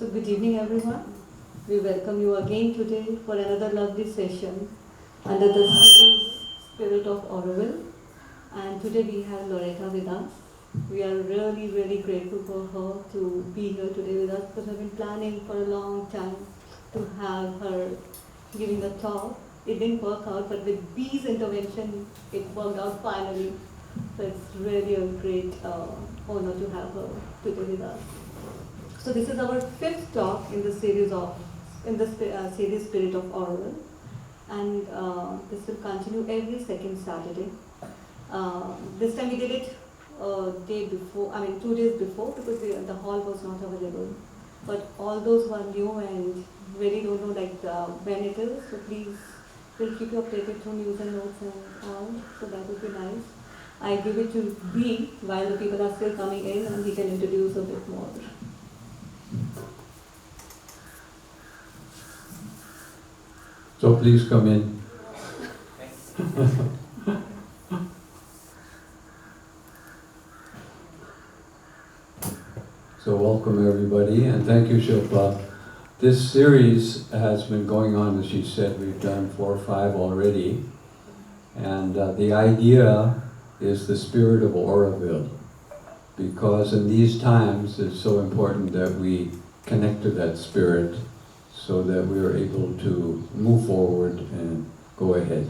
So good evening everyone. We welcome you again today for another lovely session under the series Spirit of Auroville. And today we have Loretta with us. We are really grateful for her to be here today with us because we've been planning for a long time to have her giving a talk. It didn't work out, but with Bee's intervention, it worked out finally. So it's really a great honor to have her today with us. So this is our fifth talk in the series series Spirit of Auroville, and this will continue every second Saturday. This time we did it day before, 2 days before, because the hall was not available. But all those who are new and really don't know when it is, so please we'll keep you updated through news and notes and all. So that would be nice. I give it to B while the people are still coming in, and he can introduce a bit more. So please come in. So welcome everybody, and thank you, Shilpa. This series has been going on, as she said. We've done 4 or 5 already, and the idea is the spirit of Auroville, because in these times it's so important that we connect to that spirit so that we are able to move forward and go ahead.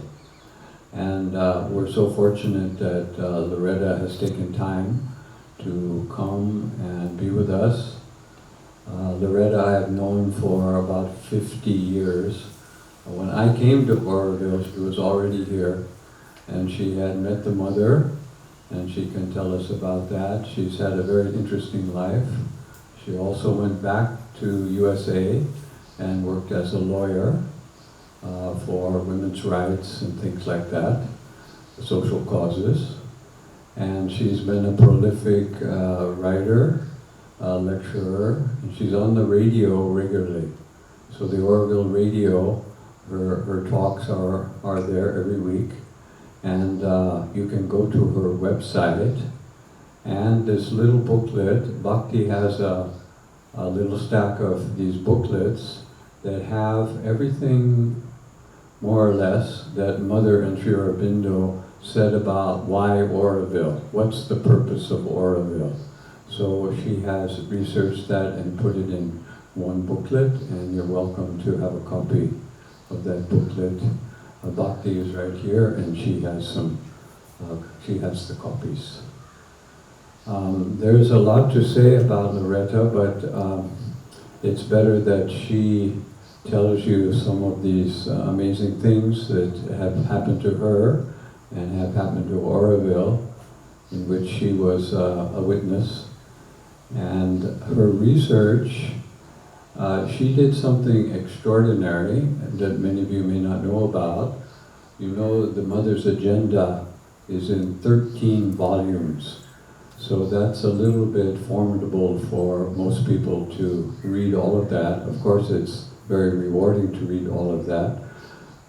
And we're so fortunate that Loretta has taken time to come and be with us. Loretta I have known for about 50 years. When I came to Auroville, she was already here, and she had met the mother, and she can tell us about that. She's had a very interesting life. She also went back to USA and worked as a lawyer for women's rights and things like that, social causes. And she's been a prolific writer, lecturer, and she's on the radio regularly. So the Auroville radio, her talks are there every week. And you can go to her website, and this little booklet, Bhakti has a little stack of these booklets that have everything, more or less, that Mother and Sri Aurobindo said about why Auroville, what's the purpose of Auroville. So she has researched that and put it in one booklet, and you're welcome to have a copy of that booklet. Bhakti is right here, and she has the copies. There's a lot to say about Loretta, but it's better that she tells you some of these amazing things that have happened to her and have happened to Auroville, in which she was a witness. And her research, she did something extraordinary that many of you may not know about. You know, the Mother's Agenda is in 13 volumes. So that's a little bit formidable for most people to read all of that. Of course, it's very rewarding to read all of that.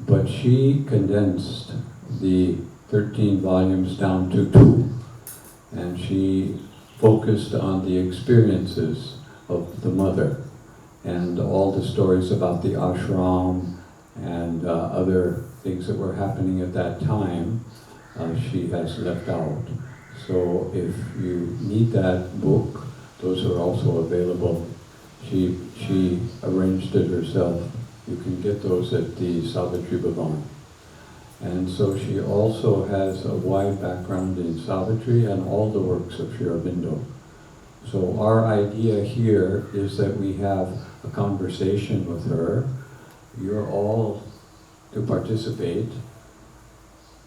But she condensed the 13 volumes down to 2. And she focused on the experiences of the Mother and all the stories about the ashram and other things that were happening at that time, she has left out. So if you need that book, those are also available. She arranged it herself. You can get those at the Savitri Bhavan. And so she also has a wide background in Savitri and all the works of Sri Aurobindo. So our idea here is that we have a conversation with her. You're all to participate.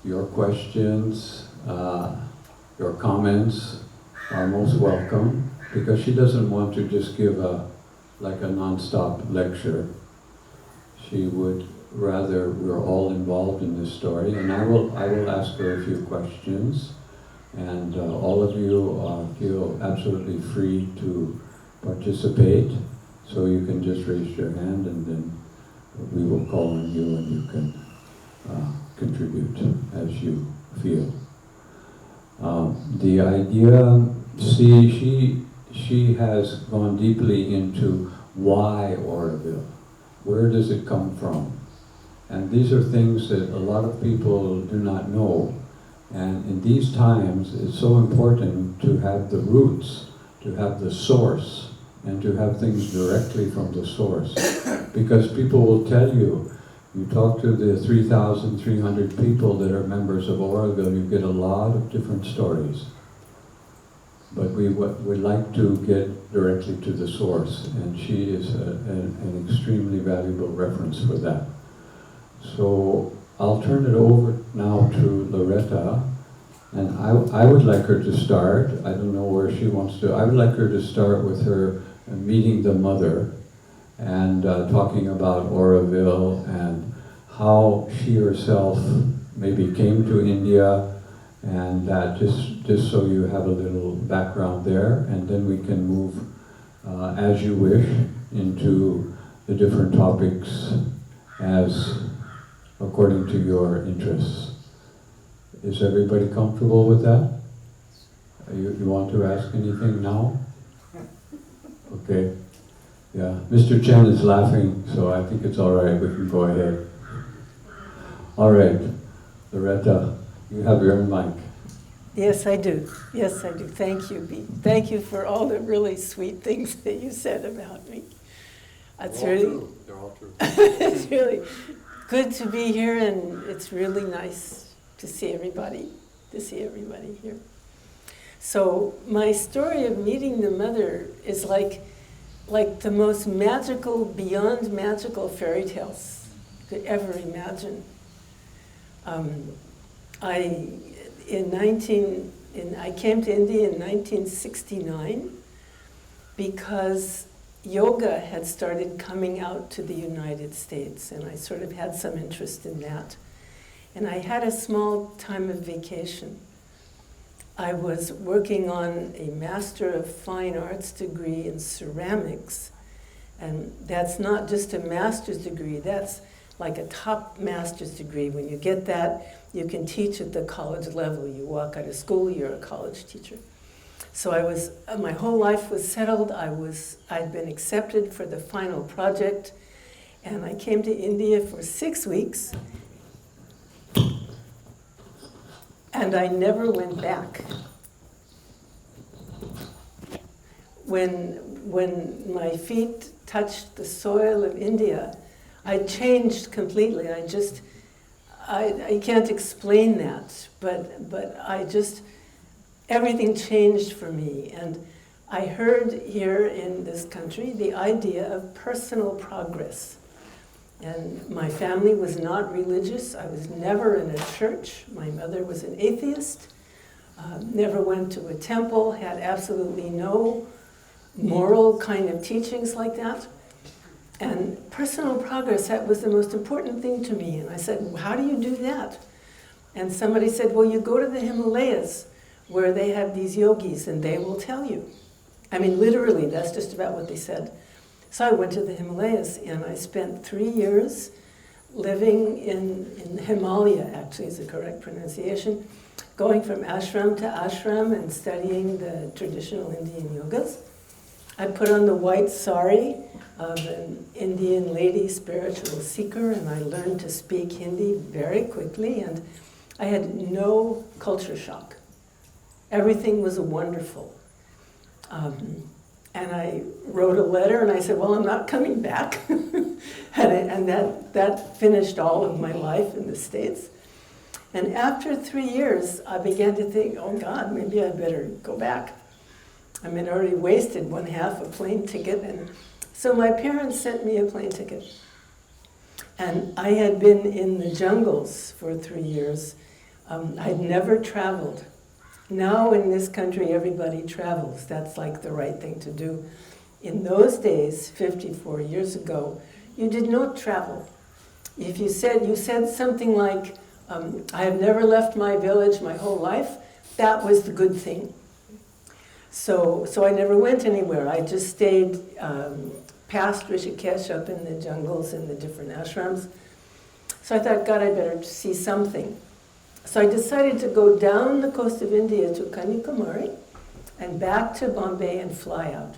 Your questions, your comments are most welcome, because she doesn't want to just give a non-stop lecture. She would rather, we're all involved in this story, and I will ask her a few questions, and all of you feel absolutely free to participate, so you can just raise your hand and then we will call on you and you can contribute as you feel. The idea, she has gone deeply into Why Auroville? Where does it come from? And these are things that a lot of people do not know. And in these times, it's so important to have the roots, to have the source, and to have things directly from the source. Because people will tell you, you talk to the 3,300 people that are members of Auroville, you get a lot of different stories. But we like to get directly to the source, and she is an extremely valuable reference for that. So I'll turn it over now to Loretta, and I would like her to start. I don't know where she wants to. I would like her to start with her meeting the mother and talking about Auroville and how she herself maybe came to India, and just so you have a little background there, and then we can move as you wish into the different topics as according to your interests. Is everybody comfortable with that? You want to ask anything now? Okay. Yeah, Mr. Chen is laughing, so I think it's all right. We can go ahead. All right, Loretta, you have your own mic. Yes, I do. Yes, I do. Thank you, B. Thank you for all the really sweet things that you said about me. It's really, They're all true. it's really good to be here, and it's really nice to see everybody here. So my story of meeting the mother is like the most magical, beyond magical fairy tales you could ever imagine. I came to India in 1969 because yoga had started coming out to the United States, and I sort of had some interest in that. And I had a small time of vacation. I was working on a Master of Fine Arts degree in ceramics, and that's not just a master's degree, that's like a top master's degree. When you get that, you can teach at the college level. You walk out of school, you're a college teacher. So my whole life was settled. I'd been accepted for the final project, and I came to India for 6 weeks, and I never went back. When my feet touched the soil of India, I changed completely. I can't explain that, but everything changed for me. And I heard here in this country the idea of personal progress. And my family was not religious. I was never in a church. My mother was an atheist, never went to a temple, had absolutely no moral kind of teachings like that. And personal progress, that was the most important thing to me. And I said, well, how do you do that? And somebody said, well, you go to the Himalayas where they have these yogis and they will tell you. I mean, literally, that's just about what they said. So I went to the Himalayas, and I spent 3 years living in Himalaya, actually is the correct pronunciation, going from ashram to ashram and studying the traditional Indian yogas. I put on the white sari of an Indian lady spiritual seeker, and I learned to speak Hindi very quickly, and I had no culture shock. Everything was wonderful. And I wrote a letter, and I said, well, I'm not coming back. and that finished all of my life in the States. And after 3 years, I began to think, oh God, maybe I better go back. I mean, I already wasted one half a plane ticket. And so my parents sent me a plane ticket. And I had been in the jungles for 3 years. I'd never traveled. Now in this country, everybody travels. That's like the right thing to do. In those days, 54 years ago, you did not travel. If you said something like, I have never left my village my whole life, that was the good thing. So I never went anywhere. I just stayed past Rishikesh up in the jungles in the different ashrams. So I thought, God, I better see something. So I decided to go down the coast of India to Kanyakumari and back to Bombay and fly out.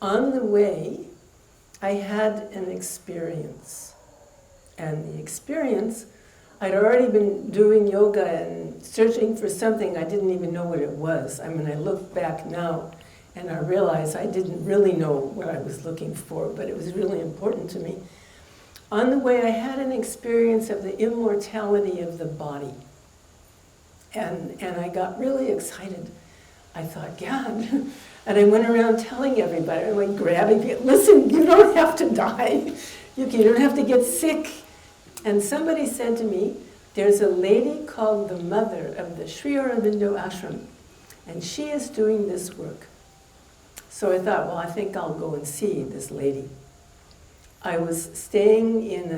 on the way, I had an experience. And the experience, I'd already been doing yoga and searching for something. I didn't even know what it was. I mean, I look back now and I realize I didn't really know what I was looking for, but it was really important to me. On the way, I had an experience of the immortality of the body. And I got really excited. I thought, yeah. And I went around telling everybody, I went grabbing people, listen, you don't have to die. You don't have to get sick. And somebody said to me, there's a lady called the mother of the Sri Aurobindo ashram, and she is doing this work. So I thought, well, I think I'll go and see this lady. I was staying in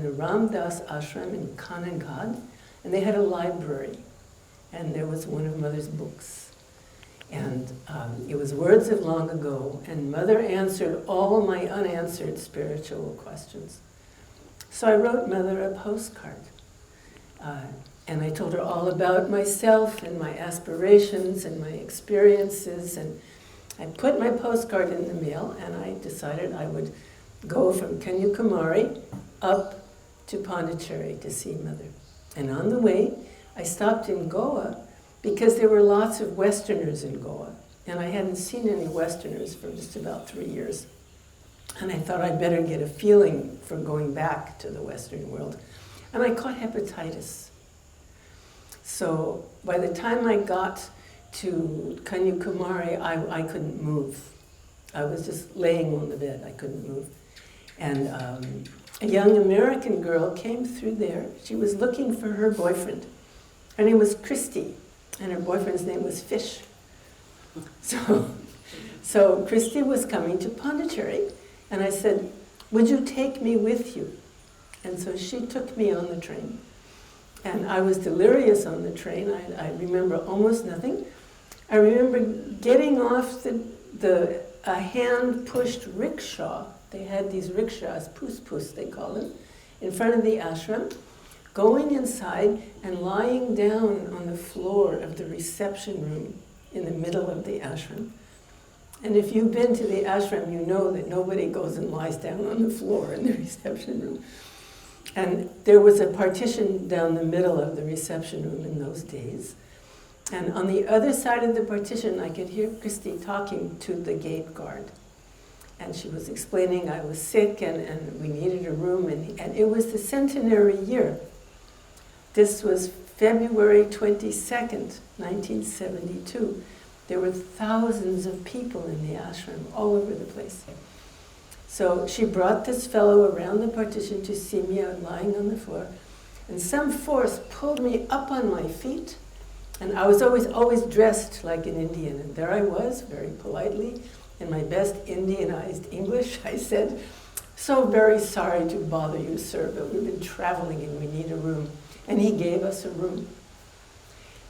the Ram Das ashram in Kanangad, and they had a library, and there was one of Mother's books. And it was Words of Long Ago, and Mother answered all my unanswered spiritual questions. So I wrote Mother a postcard, and I told her all about myself and my aspirations and my experiences, and I put my postcard in the mail, and I decided I would go from Kanyakumari up to Pondicherry to see Mother. And on the way, I stopped in Goa because there were lots of Westerners in Goa, and I hadn't seen any Westerners for just about 3 years. And I thought I'd better get a feeling for going back to the Western world. And I caught hepatitis. So by the time I got to Kanyakumari, I couldn't move. I was just laying on the bed, I couldn't move. And a young American girl came through there. She was looking for her boyfriend. Her name was Christy, and her boyfriend's name was Fish. So Christy was coming to Pondicherry, and I said, would you take me with you? And so she took me on the train. And I was delirious on the train. I remember almost nothing. I remember getting off a hand-pushed rickshaw. They had these rickshaws, pus they call them, in front of the ashram, going inside and lying down on the floor of the reception room in the middle of the ashram. And if you've been to the ashram, you know that nobody goes and lies down on the floor in the reception room. And there was a partition down the middle of the reception room in those days. And on the other side of the partition, I could hear Christy talking to the gate guard. And she was explaining I was sick and we needed a room. And it was the centenary year. This was February 22nd, 1972. There were thousands of people in the ashram all over the place. So she brought this fellow around the partition to see me out lying on the floor. And some force pulled me up on my feet. And I was always dressed like an Indian. And there I was, very politely, in my best Indianized English. I said, so very sorry to bother you, sir, but we've been traveling and we need a room. And he gave us a room.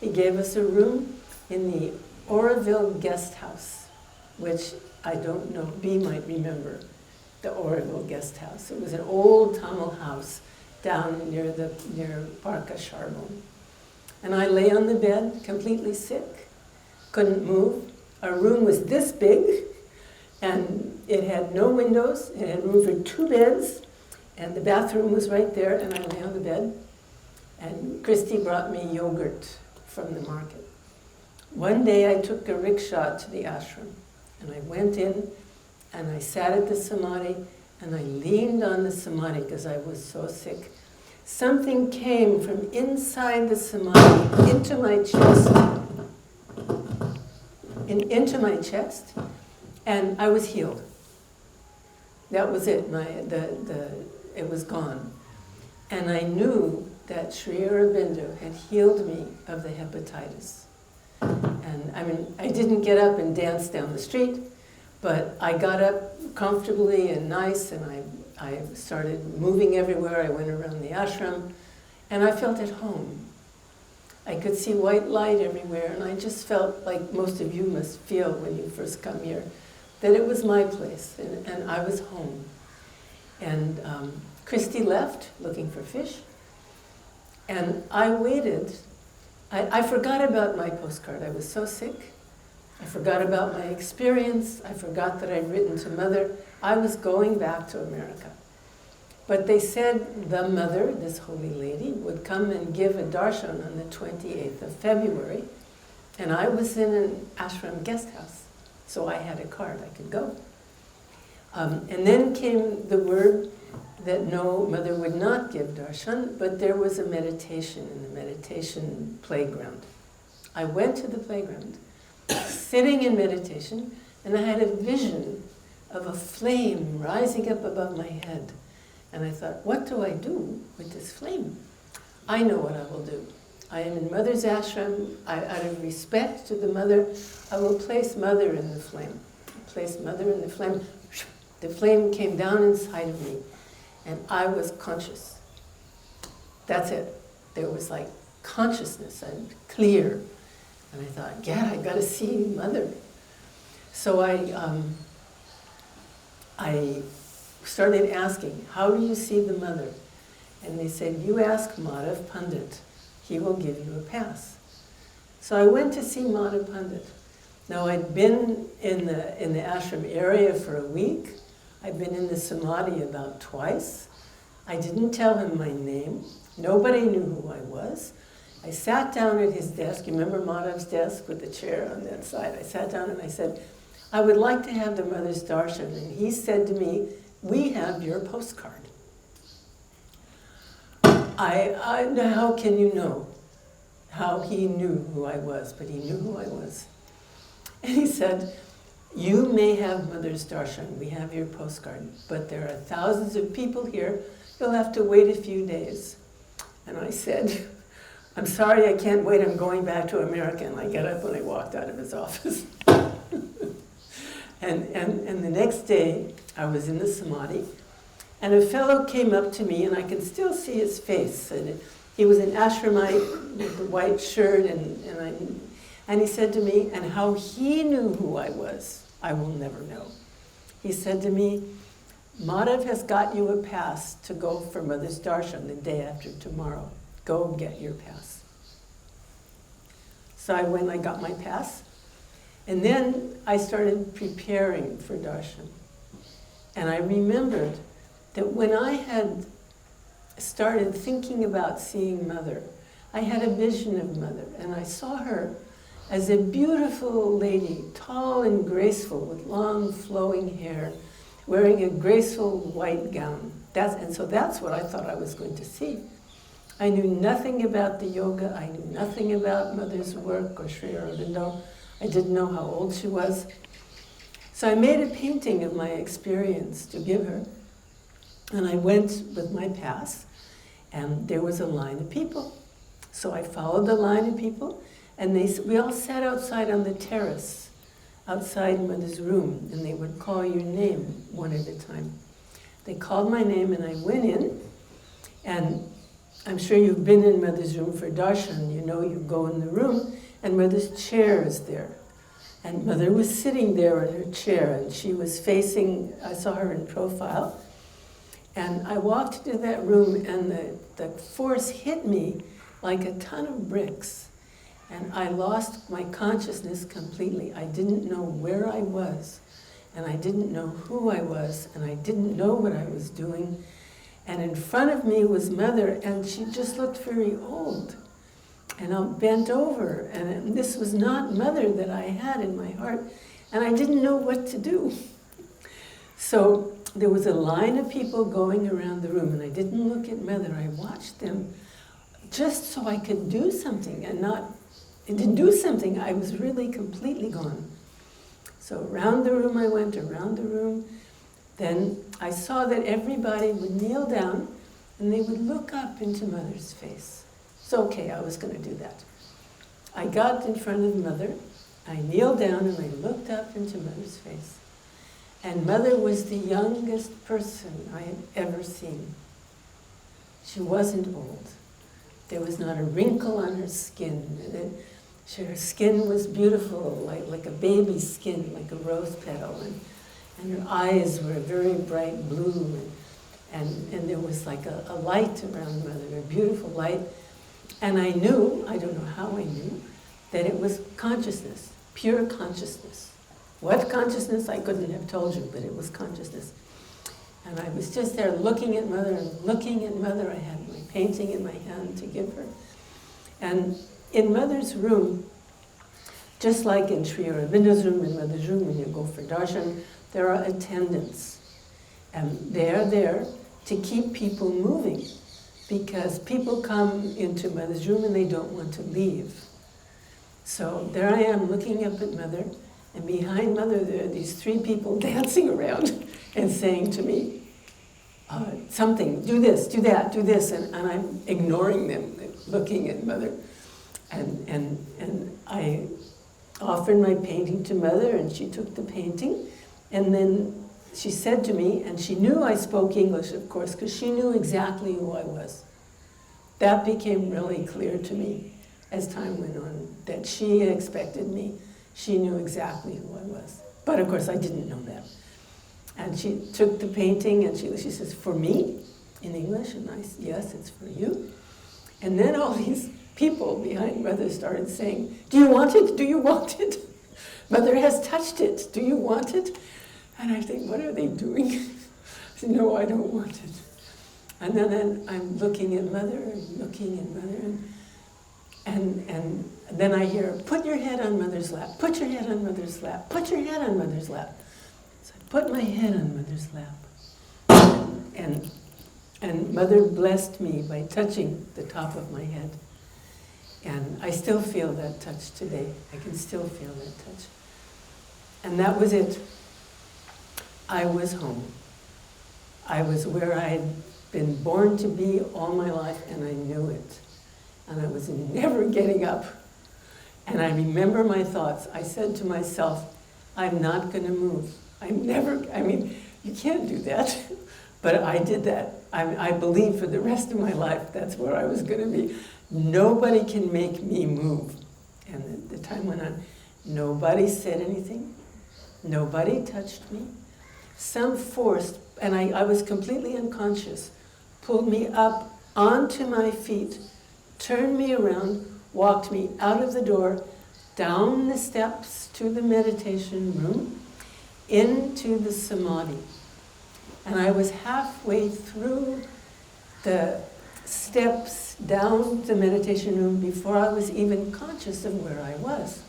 He gave us a room in the Auroville guest house, which I don't know, B might remember the Auroville guest house. It was an old Tamil house down near Parka Charbon. And I lay on the bed, completely sick, couldn't move. Our room was this big, and it had no windows. It had room for 2 beds, and the bathroom was right there, and I lay on the bed. And Christy brought me yogurt from the market. One day I took a rickshaw to the ashram, and I went in, and I sat at the samadhi, and I leaned on the samadhi because I was so sick. Something came from inside the samadhi into my chest, and I was healed. That was it. It was gone. And I knew that Sri Aurobindo had healed me of the hepatitis. And I mean, I didn't get up and dance down the street, but I got up comfortably and nice, and I started moving everywhere. I went around the ashram, and I felt at home. I could see white light everywhere, and I just felt like most of you must feel when you first come here, that it was my place, and I was home. And Christy left, looking for Fish, and I waited. I forgot about my postcard. I was so sick. I forgot about my experience. I forgot that I'd written to Mother. I was going back to America. But they said the Mother, this holy lady, would come and give a darshan on the 28th of February. And I was in an ashram guest house, so I had a card, I could go. And then came the word that no, Mother would not give darshan, but there was a meditation in the meditation playground. I went to the playground, sitting in meditation, and I had a vision of a flame rising up above my head. And I thought, what do I do with this flame? I know what I will do. I am in Mother's ashram. Out of respect to the Mother, I will place Mother in the flame. Place Mother in the flame. The flame came down inside of me, and I was conscious. That's it. There was like consciousness and clear. And I thought, yeah, I got to see Mother. So I started asking, how do you see the Mother? And they said, you ask Madhav Pandit. He will give you a pass. So I went to see Madhav Pandit. Now I'd been in the ashram area for a week. I'd been in the samadhi about twice. I didn't tell him my name. Nobody knew who I was. I sat down at his desk. You remember Madhav's desk with the chair on that side? I sat down and I said, I would like to have the Mother's darshan. And he said to me, we have your postcard. How can you know how he knew who I was? But he knew who I was. And he said, you may have Mother's darshan. We have your postcard. But there are thousands of people here. You'll have to wait a few days. And I said, I'm sorry, I can't wait. I'm going back to America. And I got up and I walked out of his office. And the next day, I was in the samadhi. And a fellow came up to me, and I can still see his face. And he was an ashramite with the white shirt, and he said to me, and how he knew who I was, I will never know. He said to me, Madhav has got you a pass to go for Mother's darshan the day after tomorrow. Go get your pass. So I went, I got my pass, and then I started preparing for darshan. And I remembered that when I had started thinking about seeing Mother, I had a vision of Mother, and I saw her as a beautiful lady, tall and graceful, with long flowing hair, wearing a graceful white gown. So that's what I thought I was going to see. I knew nothing about the yoga. I knew nothing about Mother's work or Sri Aurobindo. I didn't know how old she was. So I made a painting of my experience to give her. And I went with my pass, and there was a line of people. So I followed the line of people, and we all sat outside on the terrace, outside Mother's room, and they would call your name one at a time. They called my name, and I went in, and I'm sure you've been in Mother's room for darshan. You know, you go in the room, and Mother's chair is there. And Mother was sitting there in her chair, and she was facing, I saw her in profile. And I walked into that room, and the force hit me like a ton of bricks. And I lost my consciousness completely. I didn't know where I was, and I didn't know who I was, and I didn't know what I was doing. And in front of me was Mother, and she just looked very old. And I bent over, and this was not Mother that I had in my heart, and I didn't know what to do. So there was a line of people going around the room, and I didn't look at Mother. I watched them just so I could do something, and to do something, I was really completely gone. So around the room I went, around the room. Then I saw that everybody would kneel down, and they would look up into Mother's face. It's okay, I was going to do that. I got in front of Mother, I kneeled down, and I looked up into Mother's face. And Mother was the youngest person I had ever seen. She wasn't old. There was not a wrinkle on her skin. Her skin was beautiful, like a baby's skin, like a rose petal. And her eyes were very bright blue. And there was like a light around Mother, a beautiful light. And I knew, I don't know how I knew, that it was consciousness. pure consciousness. What consciousness, I couldn't have told you, but it was consciousness. And I was just there looking at Mother and looking at Mother. I had my painting in my hand to give her. And in Mother's room, just like in Sri Aurobindo's room, in Mother's room, when you go for darshan, there are attendants. And they are there to keep people moving, because people come into Mother's room and they don't want to leave. So there I am looking up at Mother, and behind Mother there are these 3 people dancing around and saying to me, something, do this, do that, do this, and I'm ignoring them, looking at Mother. And I offered my painting to Mother, and she took the painting, and then she said to me, and she knew I spoke English, of course, because she knew exactly who I was. That became really clear to me as time went on, that she expected me. She knew exactly who I was. But of course, I didn't know that. And she took the painting, and she says, for me, in English, and I said, yes, it's for you. And then all these people behind Mother started saying, do you want it? Do you want it? Mother has touched it. Do you want it? And I think, what are they doing? I said, no, I don't want it. And then I'm looking at Mother and looking at Mother, and then I hear, put your head on Mother's lap, put your head on Mother's lap, put your head on Mother's lap. So I put my head on Mother's lap. And Mother blessed me by touching the top of my head. And I still feel that touch today. I can still feel that touch. And that was it. I was home. I was where I'd been born to be all my life, and I knew it. And I was never getting up. And I remember my thoughts. I said to myself, I'm not going to move. You can't do that. But I did that. I believe for the rest of my life that's where I was going to be. Nobody can make me move. And the time went on. Nobody said anything. Nobody touched me. Some force, and I was completely unconscious, pulled me up onto my feet, turned me around, walked me out of the door, down the steps to the meditation room, into the samadhi. And I was halfway through the steps down the meditation room before I was even conscious of where I was.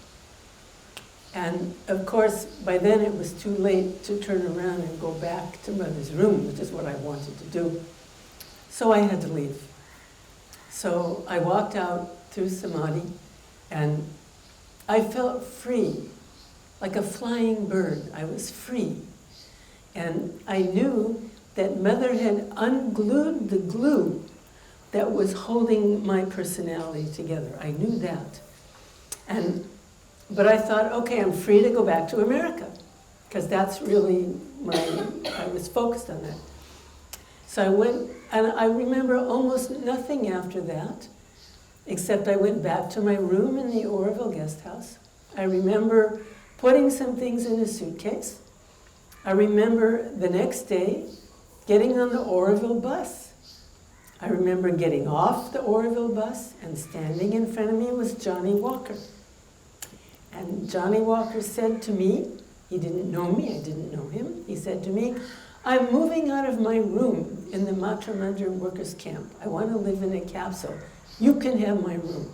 And of course, by then it was too late to turn around and go back to Mother's room, which is what I wanted to do. So I had to leave. So I walked out through samadhi, and I felt free, like a flying bird. I was free. And I knew that Mother had unglued the glue that was holding my personality together. I knew that. But I thought, okay, I'm free to go back to America, because that's really I was focused on that. So I went, and I remember almost nothing after that, except I went back to my room in the Auroville guest house. I remember putting some things in a suitcase. I remember the next day getting on the Auroville bus. I remember getting off the Auroville bus, and standing in front of me was Johnny Walker. And Johnny Walker said to me, he didn't know me, I didn't know him, he said to me, I'm moving out of my room in the Matra Mandir workers camp. I want to live in a capsule. You can have my room.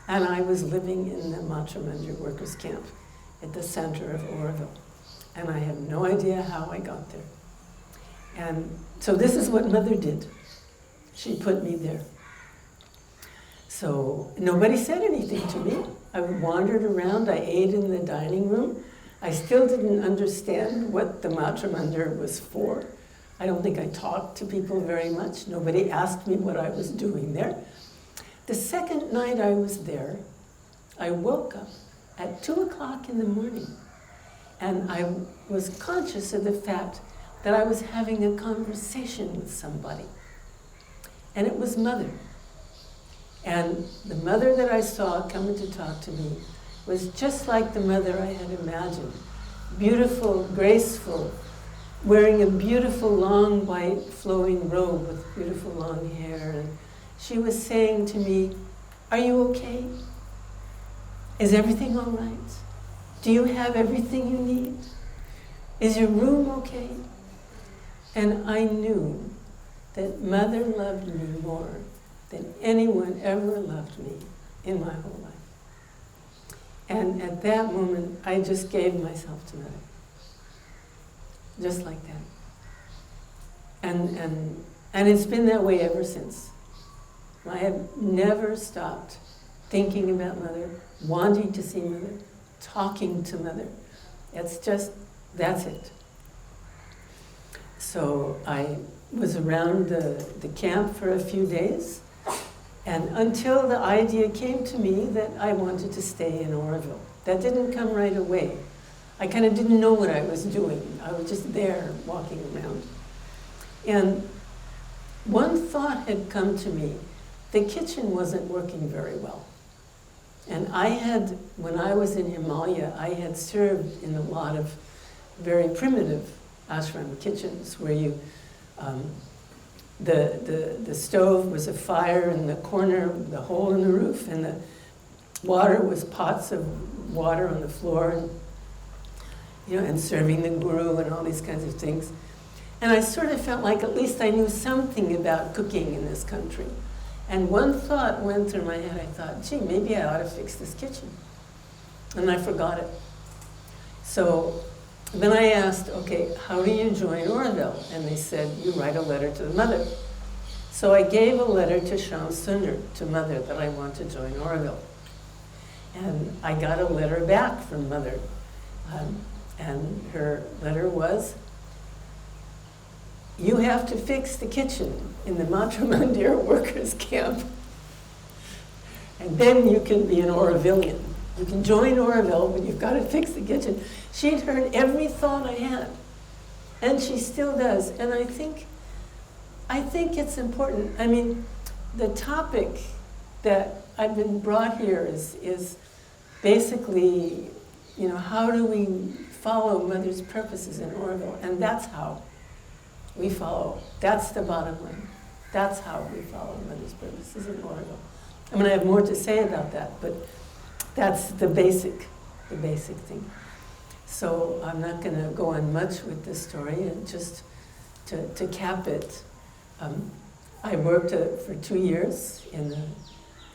And I was living in the Matra Mandir workers camp at the center of Auroville. And I have no idea how I got there. And so this is what Mother did. She put me there. So nobody said anything to me. I wandered around, I ate in the dining room. I still didn't understand what the Matra Mandir was for. I don't think I talked to people very much. Nobody asked me what I was doing there. The second night I was there, I woke up at 2 o'clock in the morning, and I was conscious of the fact that I was having a conversation with somebody. And it was Mother. And the Mother that I saw coming to talk to me was just like the Mother I had imagined. Beautiful, graceful, wearing a beautiful long white flowing robe with beautiful long hair. And she was saying to me, are you okay? Is everything all right? Do you have everything you need? Is your room okay? And I knew that Mother loved me more than anyone ever loved me in my whole life. And at that moment, I just gave myself to Mother. Just like that. And it's been that way ever since. I have never stopped thinking about Mother, wanting to see Mother, talking to Mother. It's just, that's it. So I was around the camp for a few days, and until the idea came to me that I wanted to stay in Auroville. That didn't come right away. I kind of didn't know what I was doing. I was just there walking around. And one thought had come to me. The kitchen wasn't working very well. And I had, when I was in Himalaya, I had served in a lot of very primitive ashram kitchens where you, the stove was a fire in the corner, the hole in the roof, and the water was pots of water on the floor, and, you know, and serving the guru and all these kinds of things. And I sort of felt like at least I knew something about cooking in this country. And one thought went through my head. I thought, gee, maybe I ought to fix this kitchen. And I forgot it. So then I asked, okay, how do you join Auroville? And they said, you write a letter to the Mother. So I gave a letter to Shyam Sundar, to Mother, that I want to join Auroville. And I got a letter back from Mother. And her letter was, you have to fix the kitchen in the Mantra Mandir workers camp. And then you can be an Aurovillian. You can join Auroville, but you've got to fix the kitchen. She'd heard every thought I had, and she still does. And I think it's important. I mean, the topic that I've been brought here is basically, you know, how do we follow Mother's purposes in Auroville? And that's how we follow. That's the bottom line. That's how we follow Mother's purposes in Auroville. I mean, I have more to say about that, but that's the basic thing. So I'm not going to go on much with this story, and just to cap it, I worked for 2 years in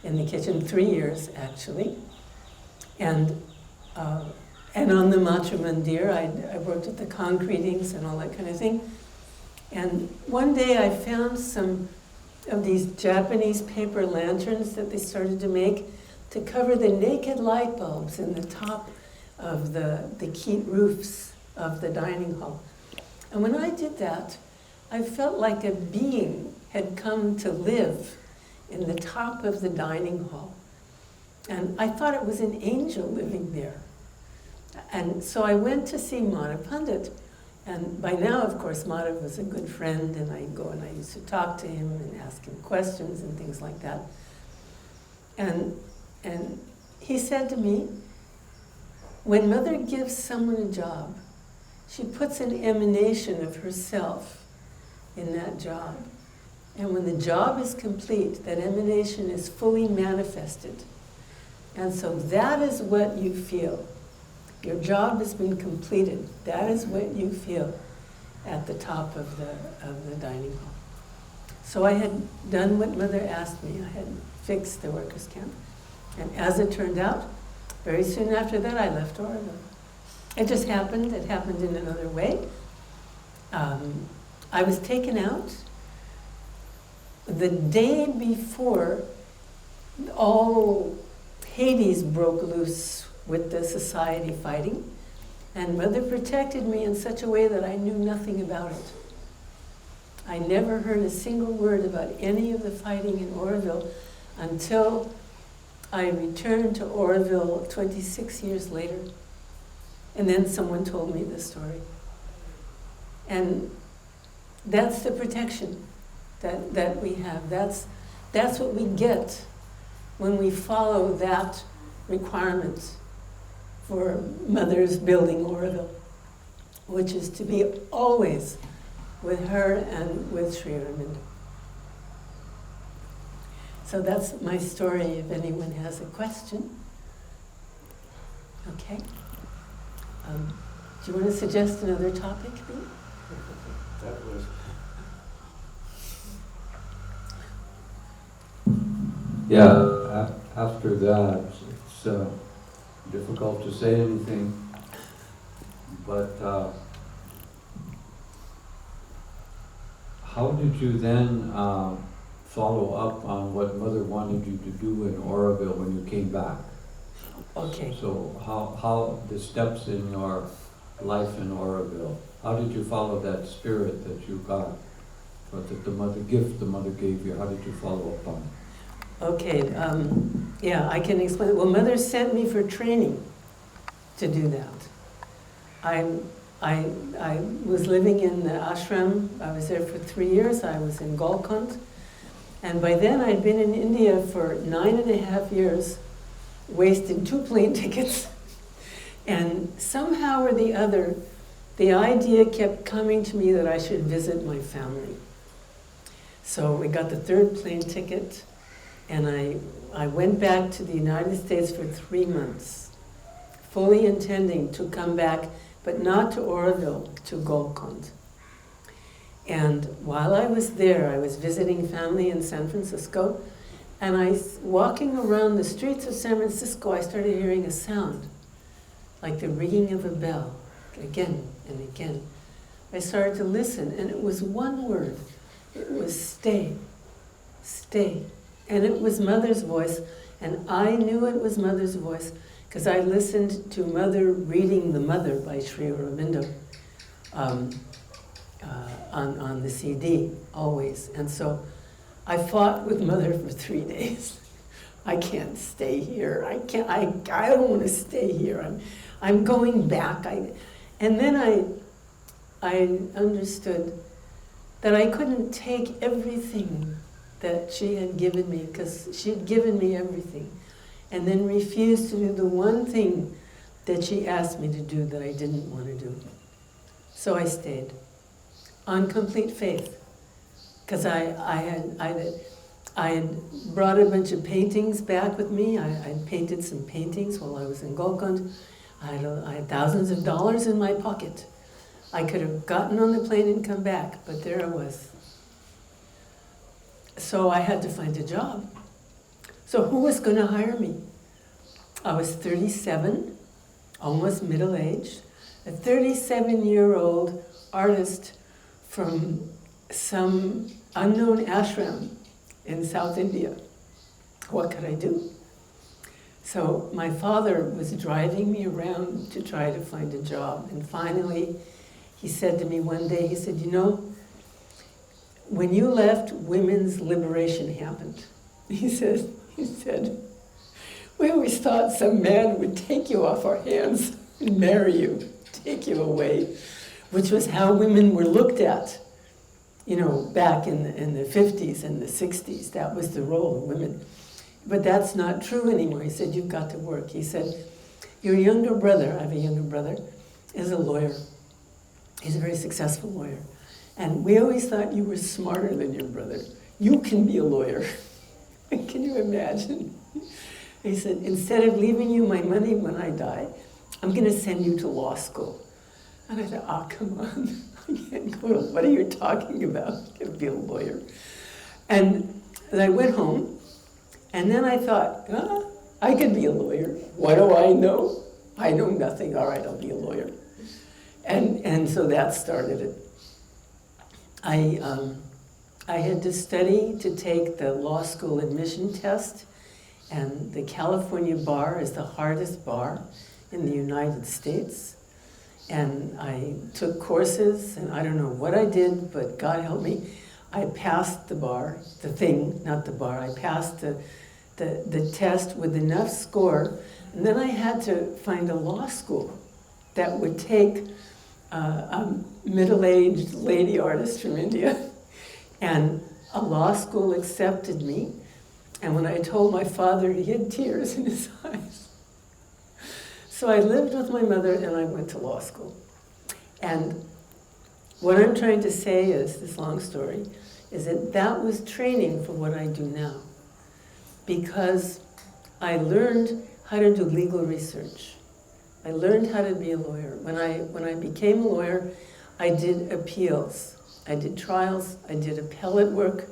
the kitchen, 3 years actually, and on the Mantra Mandir, I worked at the concretings and all that kind of thing. And one day I found some of these Japanese paper lanterns that they started to make to cover the naked light bulbs in the top of the keat roofs of the dining hall. And when I did that, I felt like a being had come to live in the top of the dining hall. And I thought it was an angel living there. And so I went to see Madhav Pandit. And by now, of course, Madhav was a good friend, and I go and I used to talk to him and ask him questions and things like that. And he said to me, when Mother gives someone a job, she puts an emanation of herself in that job. And when the job is complete, that emanation is fully manifested. And so that is what you feel. Your job has been completed. That is what you feel at the top of the dining hall. So I had done what Mother asked me. I had fixed the workers' camp. And as it turned out, very soon after that, I left Auroville. It just happened. It happened in another way. I was taken out the day before all Hades broke loose with the society fighting, and Mother protected me in such a way that I knew nothing about it. I never heard a single word about any of the fighting in Auroville until I returned to Auroville 26 years later, and then someone told me this story. And that's the protection that we have. That's what we get when we follow that requirement for Mother's building Auroville, which is to be always with her and with Sri Aurobindo. So that's my story. If anyone has a question, Okay. Do you want to suggest another topic, Lee? That was. Yeah, after that, it's difficult to say anything, but how did you then follow up on what Mother wanted you to do in Auroville when you came back? Okay. So how the steps in your life in Auroville, how did you follow that spirit that you got, or that the gift the mother gave you, how did you follow up on it? Okay, yeah, I can explain. Well, Mother sent me for training to do that. I was living in the ashram. I was there for 3 years. I was in Golconda. And by then I'd been in India for 9.5 years, wasted 2 plane tickets. And somehow or the other, the idea kept coming to me that I should visit my family. So we got the 3rd plane ticket, and I went back to the United States for 3 months, fully intending to come back, but not to Auroville, to Golconda. And while I was there, I was visiting family in San Francisco, and walking around the streets of San Francisco, I started hearing a sound, like the ringing of a bell, again and again. I started to listen, and it was one word. It was stay, stay. And it was Mother's voice, and I knew it was Mother's voice because I listened to Mother reading The Mother by Sri Aurobindo on the CD, always. And so I fought with Mother for 3 days. I can't stay here. I don't want to stay here. I'm going back. And then I understood that I couldn't take everything that she had given me, because she had given me everything, and then refused to do the one thing that she asked me to do that I didn't want to do. So I stayed on complete faith, because I had brought a bunch of paintings back with me. I painted some paintings while I was in Golconda. I had thousands of dollars in my pocket. I could have gotten on the plane and come back, but there I was. So I had to find a job. So who was going to hire me? I was 37, almost middle-aged, a 37-year-old artist from some unknown ashram in South India. What could I do? So my father was driving me around to try to find a job, and finally he said to me one day, he said, you know, when you left, women's liberation happened. He said, we always thought some man would take you off our hands and marry you, take you away, which was how women were looked at, you know, back in the 50s and the 60s. That was the role of women. But that's not true anymore. He said, you've got to work. He said, your younger brother, I have a younger brother, is a lawyer. He's a very successful lawyer. And we always thought you were smarter than your brother. You can be a lawyer. Can you imagine? He said, instead of leaving you my money when I die, I'm going to send you to law school. And I thought, oh, come on. I can't go to, what are you talking about? I can't be a lawyer. And I went home, and then I thought, I could be a lawyer. What do I know? I know nothing. All right, I'll be a lawyer. And so that started it. I had to study to take the law school admission test, and the California bar is the hardest bar in the United States. And I took courses, and I don't know what I did, but God help me, I passed the bar, the thing, not the bar, I passed the test with enough score, and then I had to find a law school that would take a middle-aged lady artist from India, and a law school accepted me. And when I told my father, he had tears in his eyes. So I lived with my mother, and I went to law school. And what I'm trying to say is, this long story, is that was training for what I do now. Because I learned how to do legal research. I learned how to be a lawyer. When I became a lawyer, I did appeals. I did trials, I did appellate work,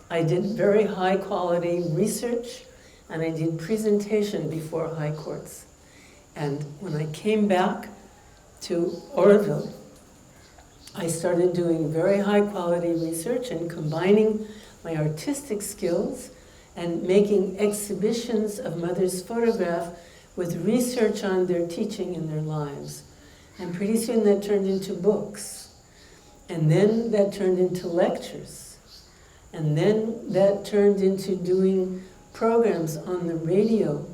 I did very high quality research, and I did presentation before high courts. And when I came back to Auroville, I started doing very high quality research and combining my artistic skills and making exhibitions of mothers' photograph with research on their teaching in their lives. And pretty soon that turned into books. And then that turned into lectures. And then that turned into doing programs on the radio,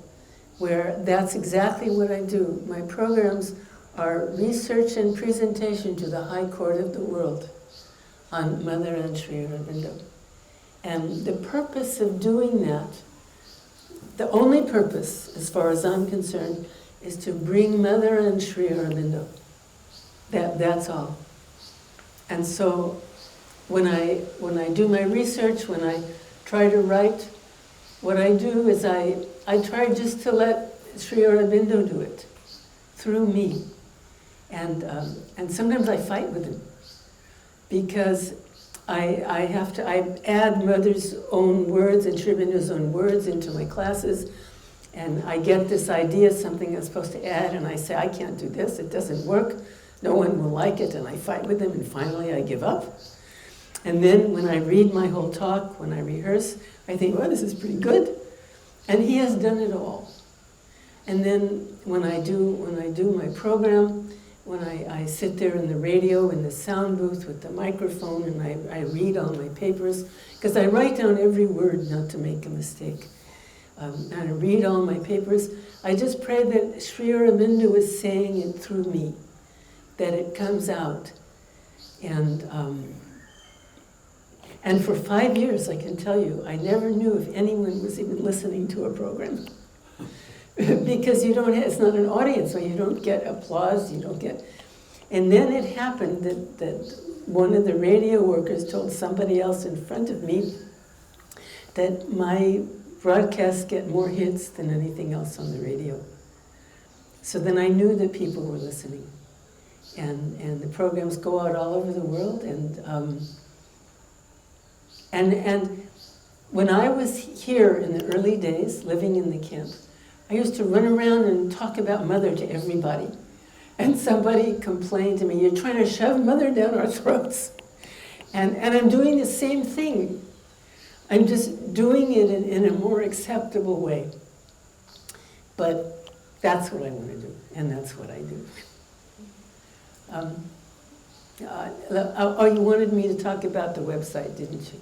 where that's exactly what I do. My programs are research and presentation to the High Court of the World on Mother and Sri Aurobindo. And the purpose of doing that, the only purpose, as far as I'm concerned, is to bring Mother and Sri Aurobindo. That's all. And so when I do my research, when I try to write, what I do is I try just to let Sri Aurobindo do it through me. And sometimes I fight with him because I add Mother's own words and Sri Aurobindo's own words into my classes, and I get this idea, something I'm supposed to add, and I say, I can't do this, it doesn't work. No one will like it, and I fight with them, and finally I give up. And then when I read my whole talk, when I rehearse, I think, well, this is pretty good. And he has done it all. And then when I do my program, when I sit there in the radio, in the sound booth with the microphone, and I read all my papers, because I write down every word not to make a mistake. And I read all my papers. I just pray that Sri Aurobindo is saying it through me, that it comes out. And for 5 years, I can tell you, I never knew if anyone was even listening to a program. Because you don't have, it's not an audience, so you don't get applause, you don't get... And then it happened that one of the radio workers told somebody else in front of me that my broadcasts get more hits than anything else on the radio. So then I knew that people were listening. And the programs go out all over the world, and when I was here in the early days, living in the camp, I used to run around and talk about Mother to everybody. And somebody complained to me, you're trying to shove Mother down our throats. And I'm doing the same thing. I'm just doing it in a more acceptable way. But that's what I want to do, and that's what I do. You wanted me to talk about the website, didn't you?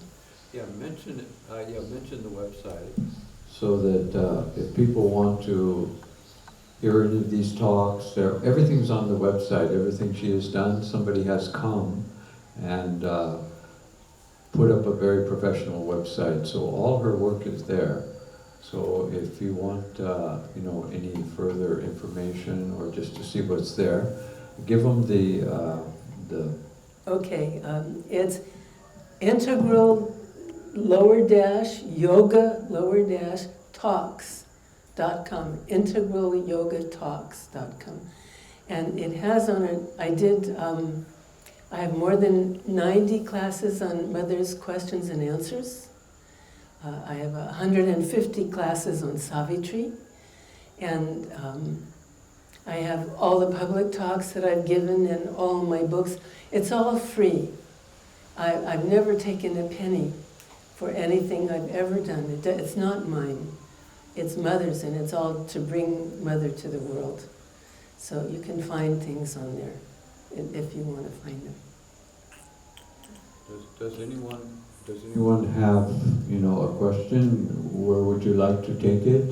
Yeah, mention it. Mention the website so that if people want to hear any of these talks, everything's on the website. Everything she has done, somebody has come and put up a very professional website. So all her work is there. So if you want, any further information or just to see what's there, give them the. Okay, it's integral yoga talks.com, integralyogatalks.com. And it has on it, I have more than 90 classes on Mother's questions and answers. I have 150 classes on Savitri. And I have all the public talks that I've given and all my books. It's all free. I've never taken a penny for anything I've ever done. It's not mine. It's Mother's, and it's all to bring Mother to the world. So you can find things on there if you want to find them. Does anyone have, a question? Where would you like to take it?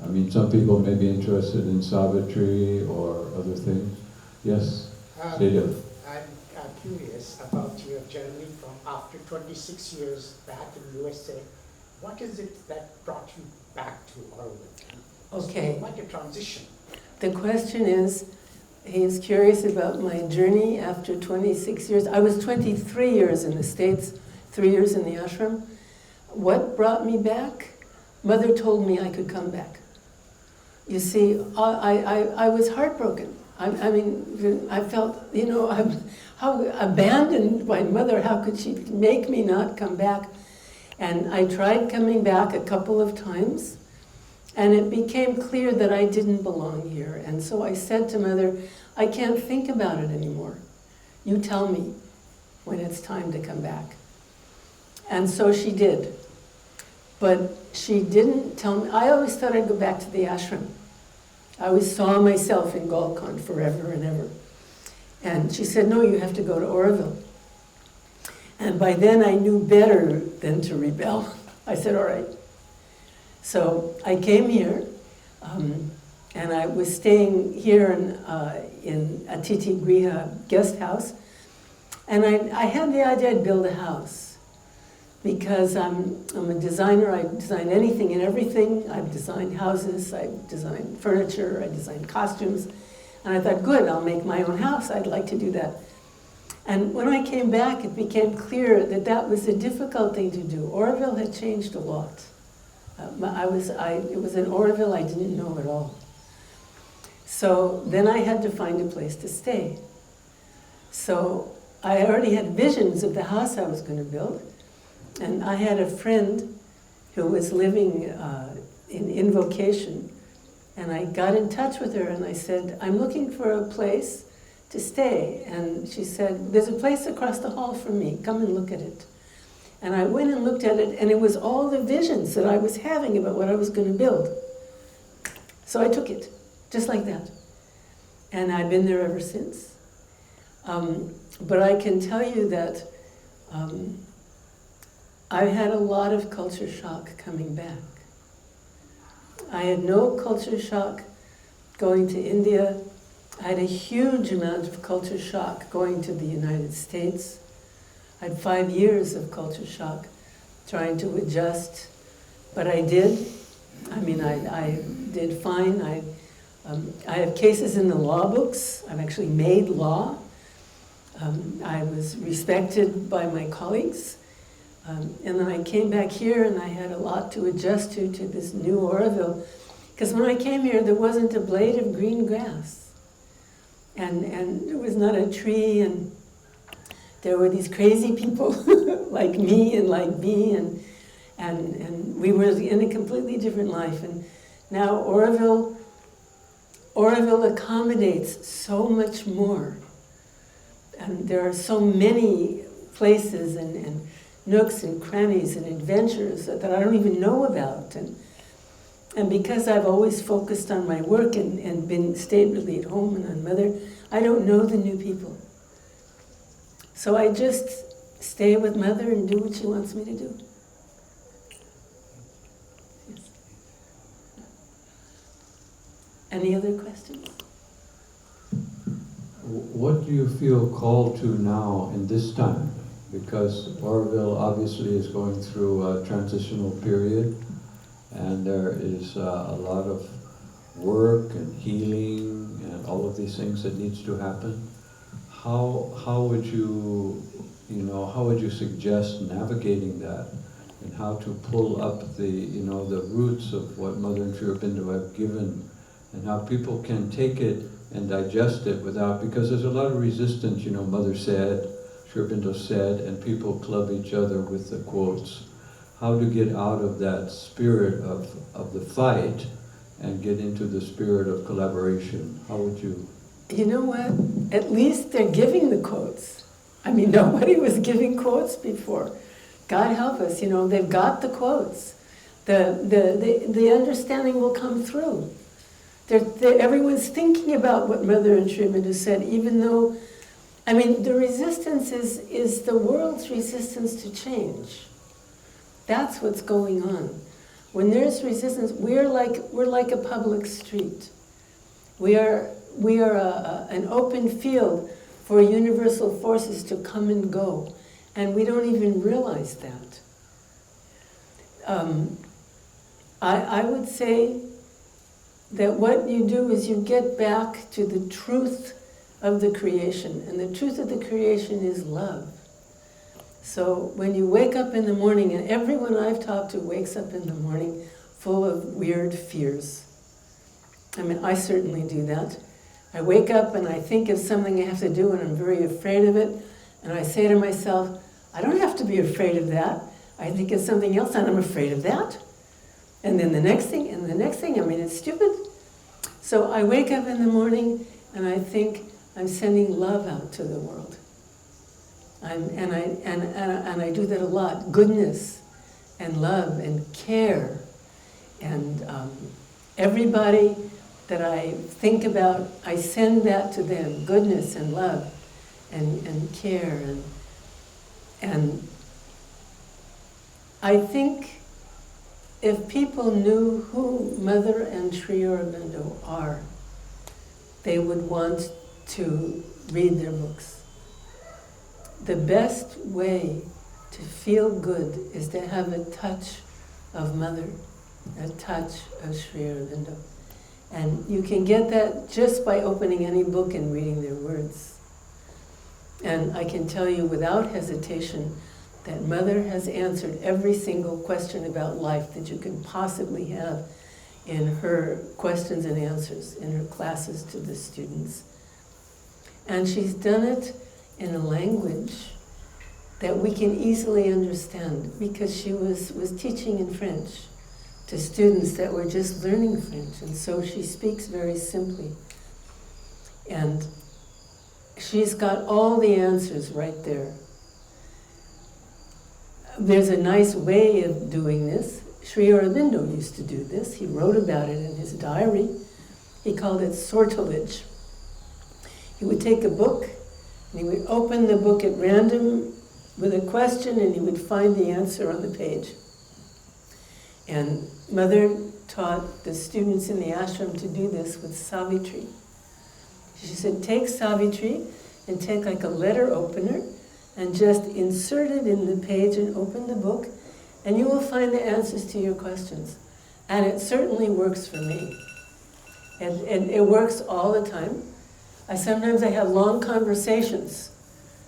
I mean, some people may be interested in Savitri or other things. Yes, Jada. I'm curious about your journey from after 26 years back in USA. What is it that brought you back to Auroville? Okay. Like a transition. The question is, he's curious about my journey after 26 years. I was 23 years in the States, 3 years in the ashram. What brought me back? Mother told me I could come back. you see, I was heartbroken. I mean, I felt, you know, I'm how abandoned by mother. How could she make me not come back? And I tried coming back a couple of times, and it became clear that I didn't belong here. And so I said to mother, I can't think about it anymore. You tell me when it's time to come back. And so she did. But she didn't tell me. I always thought I'd go back to the ashram. I always saw myself in Golconda forever and ever. And she said, no, you have to go to Auroville. And by then I knew better than to rebel. I said, all right. So I came here, and I was staying here in Atiti Griha guest house. And I had the idea I'd build a house. Because I'm a designer, I design anything and everything. I've designed houses, I've designed furniture, I designed costumes. And I thought, good, I'll make my own house, I'd like to do that. And when I came back, it became clear that that was a difficult thing to do. Auroville had changed a lot. It was in Auroville I didn't know at all. So then I had to find a place to stay. So I already had visions of the house I was going to build. And I had a friend who was living in Invocation, and I got in touch with her and I said, I'm looking for a place to stay. And she said, there's a place across the hall from me, come and look at it. And I went and looked at it, and it was all the visions that I was having about what I was going to build. So I took it, just like that. And I've been there ever since. But I can tell you that I had a lot of culture shock coming back. I had no culture shock going to India. I had a huge amount of culture shock going to the United States. I had 5 years of culture shock trying to adjust, but I did. I mean, I did fine. I have cases in the law books. I've actually made law. I was respected by my colleagues. And then I came back here and I had a lot to adjust to this new Auroville. Because when I came here, there wasn't a blade of green grass. And there was not a tree, and there were these crazy people like me and like me, and we were in a completely different life. And now Auroville accommodates so much more. And there are so many places and nooks and crannies and adventures that I don't even know about. And because I've always focused on my work and stayed really at home and on mother, I don't know the new people. So I just stay with mother and do what she wants me to do. Yes. Any other questions? What do you feel called to now in this time? Because Auroville obviously is going through a transitional period, and there is a lot of work and healing and all of these things that needs to happen. How would you suggest navigating that, and how to pull up the roots of what Mother and Sri Aurobindo have given, and how people can take it and digest it without, because there's a lot of resistance, Mother said, Sri Aurobindo said, and people club each other with the quotes. How to get out of that spirit of the fight and get into the spirit of collaboration? How would you? You know what? At least they're giving the quotes. I mean, nobody was giving quotes before. God help us, they've got the quotes. The understanding will come through. Everyone's thinking about what Mother and Sri Aurobindo said, even though, the resistance is the world's resistance to change. That's what's going on. When there's resistance, we're like a public street. We are an open field for universal forces to come and go, and we don't even realize that. I would say that what you do is you get back to the truth of the creation, and the truth of the creation is love. So when you wake up in the morning, and everyone I've talked to wakes up in the morning full of weird fears. I mean, I certainly do that. I wake up and I think of something I have to do and I'm very afraid of it. And I say to myself, I don't have to be afraid of that. I think of something else and I'm afraid of that. And then the next thing, and the next thing, I mean, it's stupid. So I wake up in the morning and I think I'm sending love out to the world. And I do that a lot. Goodness and love and care. And everybody that I think about, I send that to them. Goodness and love and care. And I think if people knew who Mother and Sri Aurobindo are, they would want to read their books. The best way to feel good is to have a touch of Mother, a touch of Sri Aurobindo. And you can get that just by opening any book and reading their words. And I can tell you without hesitation that Mother has answered every single question about life that you can possibly have in her questions and answers, in her classes to the students. And she's done it in a language that we can easily understand because she was teaching in French to students that were just learning French. And so she speaks very simply. And she's got all the answers right there. There's a nice way of doing this. Sri Aurobindo used to do this. He wrote about it in his diary. He called it sortilege. He would take a book and he would open the book at random with a question and he would find the answer on the page. And Mother taught the students in the ashram to do this with Savitri. She said, take Savitri and take like a letter opener and just insert it in the page and open the book, and you will find the answers to your questions. And it certainly works for me. And it works all the time. Sometimes I have long conversations,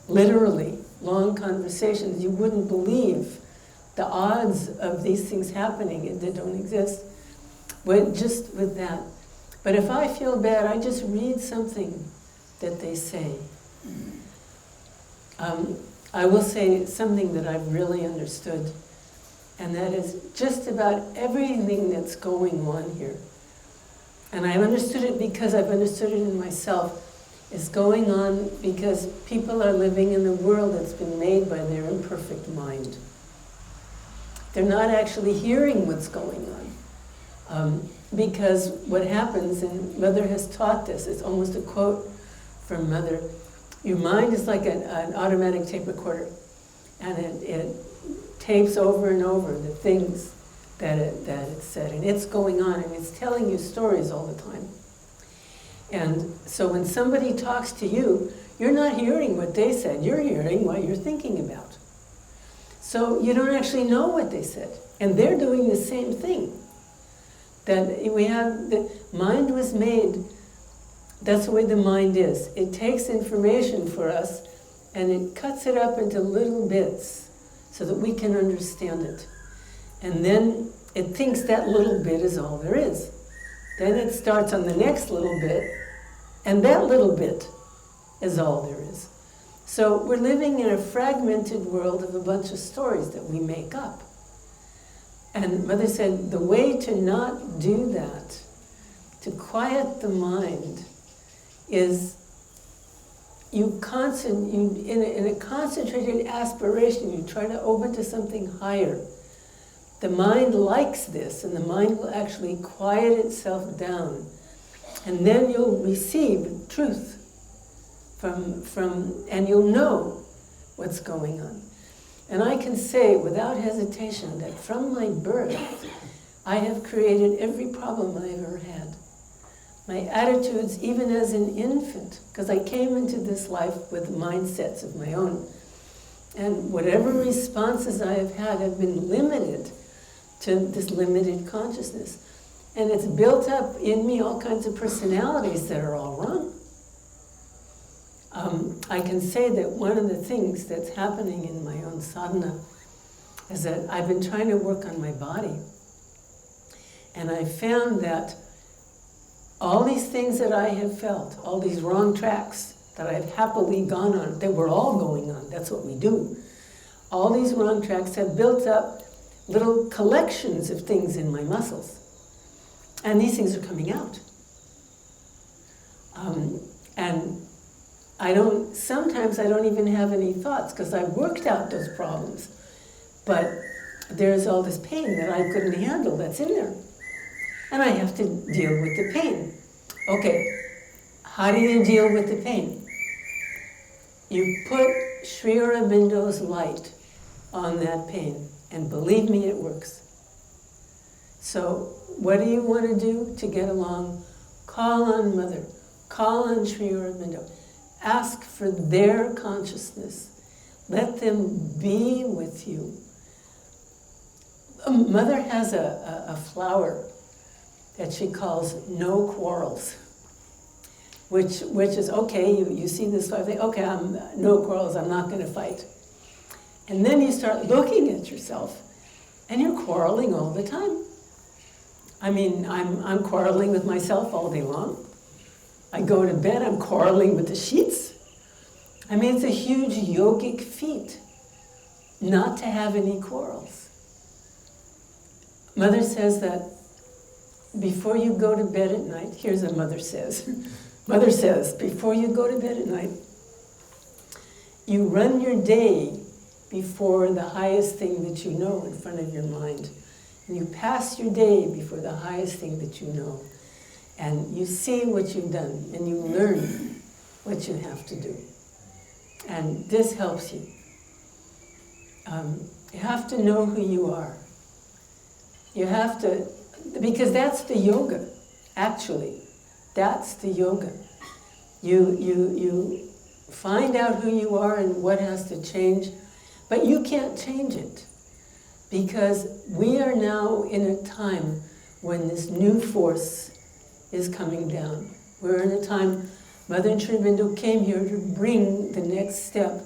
literally long conversations. You wouldn't believe the odds of these things happening that don't exist, but just with that. But if I feel bad, I just read something that they say. I will say something that I've really understood, and that is just about everything that's going on here. And I've understood it because I've understood it in myself. It's going on because people are living in a world that's been made by their imperfect mind. They're not actually hearing what's going on. Because what happens, and Mother has taught this, it's almost a quote from Mother, your mind is like an automatic tape recorder, and it tapes over and over the things that it said, and it's going on, and it's telling you stories all the time. And so when somebody talks to you, you're not hearing what they said, you're hearing what you're thinking about. So you don't actually know what they said, and they're doing the same thing. That we have, the mind was made, that's the way the mind is. It takes information for us and it cuts it up into little bits so that we can understand it. And then it thinks that little bit is all there is. Then it starts on the next little bit, and that little bit is all there is. So we're living in a fragmented world of a bunch of stories that we make up. And Mother said, the way to not do that, to quiet the mind, is in a concentrated aspiration, you try to open to something higher. The mind likes this, and the mind will actually quiet itself down. And then you'll receive truth and you'll know what's going on. And I can say without hesitation that from my birth, I have created every problem I've ever had. My attitudes, even as an infant, because I came into this life with mindsets of my own. And whatever responses I have been limited to this limited consciousness. And it's built up in me all kinds of personalities that are all wrong. I can say that one of the things that's happening in my own sadhana is that I've been trying to work on my body. And I found that all these things that I have felt, all these wrong tracks that I've happily gone on, that we're all going on, that's what we do. All these wrong tracks have built up little collections of things in my muscles. And these things are coming out. And sometimes I don't even have any thoughts because I worked out those problems. But there's all this pain that I couldn't handle that's in there. And I have to deal with the pain. Okay, how do you deal with the pain? You put Sri Aurobindo's light on that pain. And believe me, it works. So what do you want to do to get along? Call on Mother. Call on Sri Aurobindo. Ask for their consciousness. Let them be with you. Mother has a flower that she calls no quarrels, which is, okay, you see this flower, think, okay, no quarrels, I'm not going to fight. And then you start looking at yourself, and you're quarreling all the time. I mean, I'm quarreling with myself all day long. I go to bed, I'm quarreling with the sheets. I mean, it's a huge yogic feat not to have any quarrels. Mother says that before you go to bed at night, here's what Mother says. Mother says, before you go to bed at night, you run your day before the highest thing that you know in front of your mind. And you pass your day before the highest thing that you know. And you see what you've done, and you learn what you have to do. And this helps you. You have to know who you are. You have to, because that's the yoga, actually. That's the yoga. You find out who you are and what has to change, but you can't change it. Because we are now in a time when this new force is coming down. We're in a time, Mother Sri Aurobindo came here to bring the next step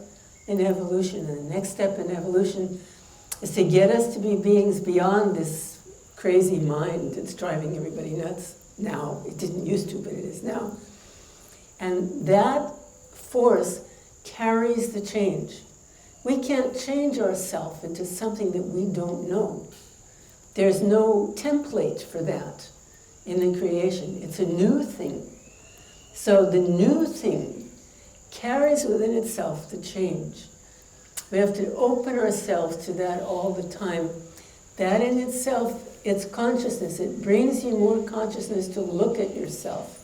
in evolution. And the next step in evolution is to get us to be beings beyond this crazy mind that's driving everybody nuts now. It didn't used to, but it is now. And that force carries the change. We can't change ourselves into something that we don't know. There's no template for that in the creation. It's a new thing. So the new thing carries within itself the change. We have to open ourselves to that all the time. That in itself, it's consciousness. It brings you more consciousness to look at yourself.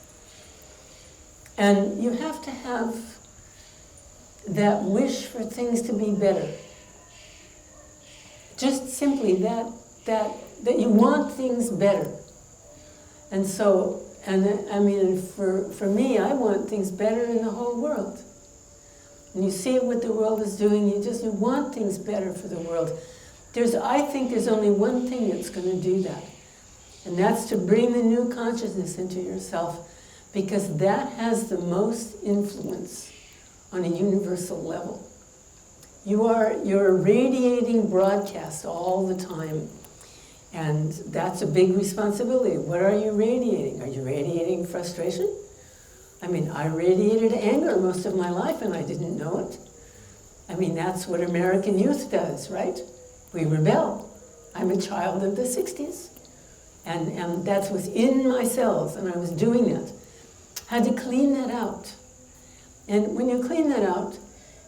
And you have to have that wish for things to be better. Just simply that you want things better. And so, I mean, for me, I want things better in the whole world. And you see what the world is doing, you want things better for the world. I think there's only one thing that's going to do that. And that's to bring the new consciousness into yourself, because that has the most influence on a universal level. You're radiating broadcast all the time. And that's a big responsibility. What are you radiating? Are you radiating frustration? I mean, I radiated anger most of my life and I didn't know it. I mean, that's what American youth does, right? We rebel. I'm a child of the 60s. And that's within my cells, and I was doing that. Had to clean that out. And when you clean that out,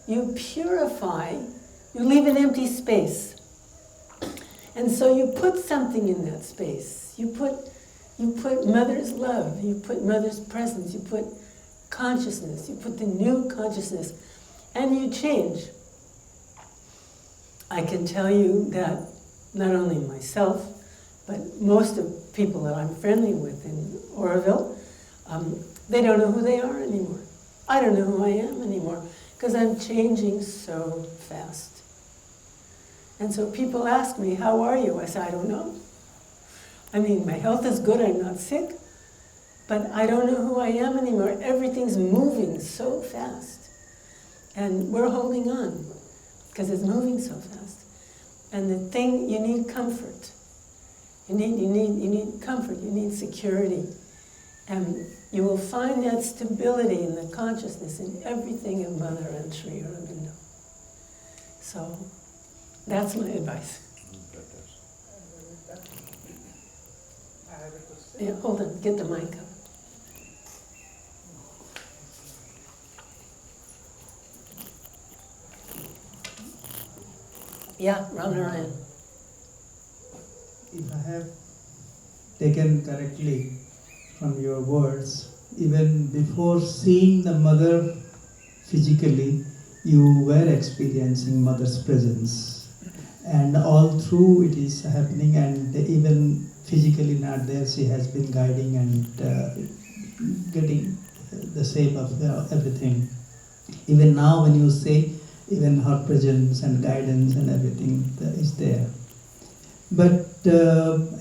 you purify, you leave an empty space. And so you put something in that space. You put Mother's love, you put Mother's presence, you put consciousness, you put the new consciousness, and you change. I can tell you that not only myself, but most of people that I'm friendly with in Auroville, they don't know who they are anymore. I don't know who I am anymore, because I'm changing so fast. And so people ask me, how are you? I say, I don't know. I mean, my health is good, I'm not sick, but I don't know who I am anymore. Everything's moving so fast. And we're holding on, because it's moving so fast. And the thing, you need comfort. You need comfort, you need security. And you will find that stability in the consciousness in everything of Mother and Sri Aurobindo. So that's my advice. I have a question. Yeah, hold on, get the mic up. Yeah, Ramnarayan. If I have taken correctly from your words, even before seeing the mother physically, you were experiencing mother's presence. And all through it is happening, and even physically not there, she has been guiding and getting the shape of everything. Even now when you say, even her presence and guidance and everything is there. But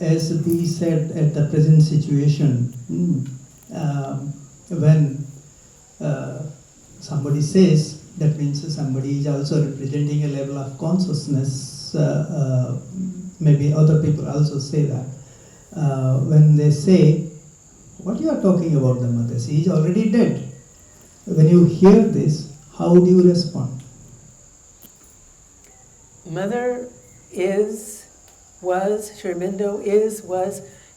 as we said, at the present situation, when somebody says, that means somebody is also representing a level of consciousness. Maybe other people also say that. When they say, what you are talking about the mother? She is already dead. When you hear this, how do you respond? Mother was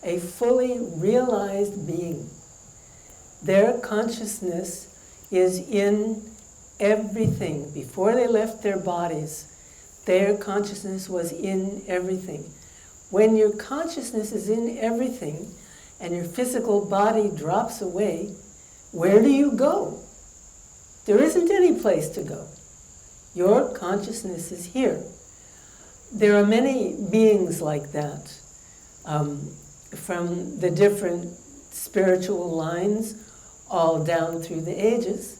a fully realized being. Their consciousness is in everything. Before they left their bodies, their consciousness was in everything. When your consciousness is in everything and your physical body drops away, where do you go? There isn't any place to go. Your consciousness is here. There are many beings like that from the different spiritual lines all down through the ages,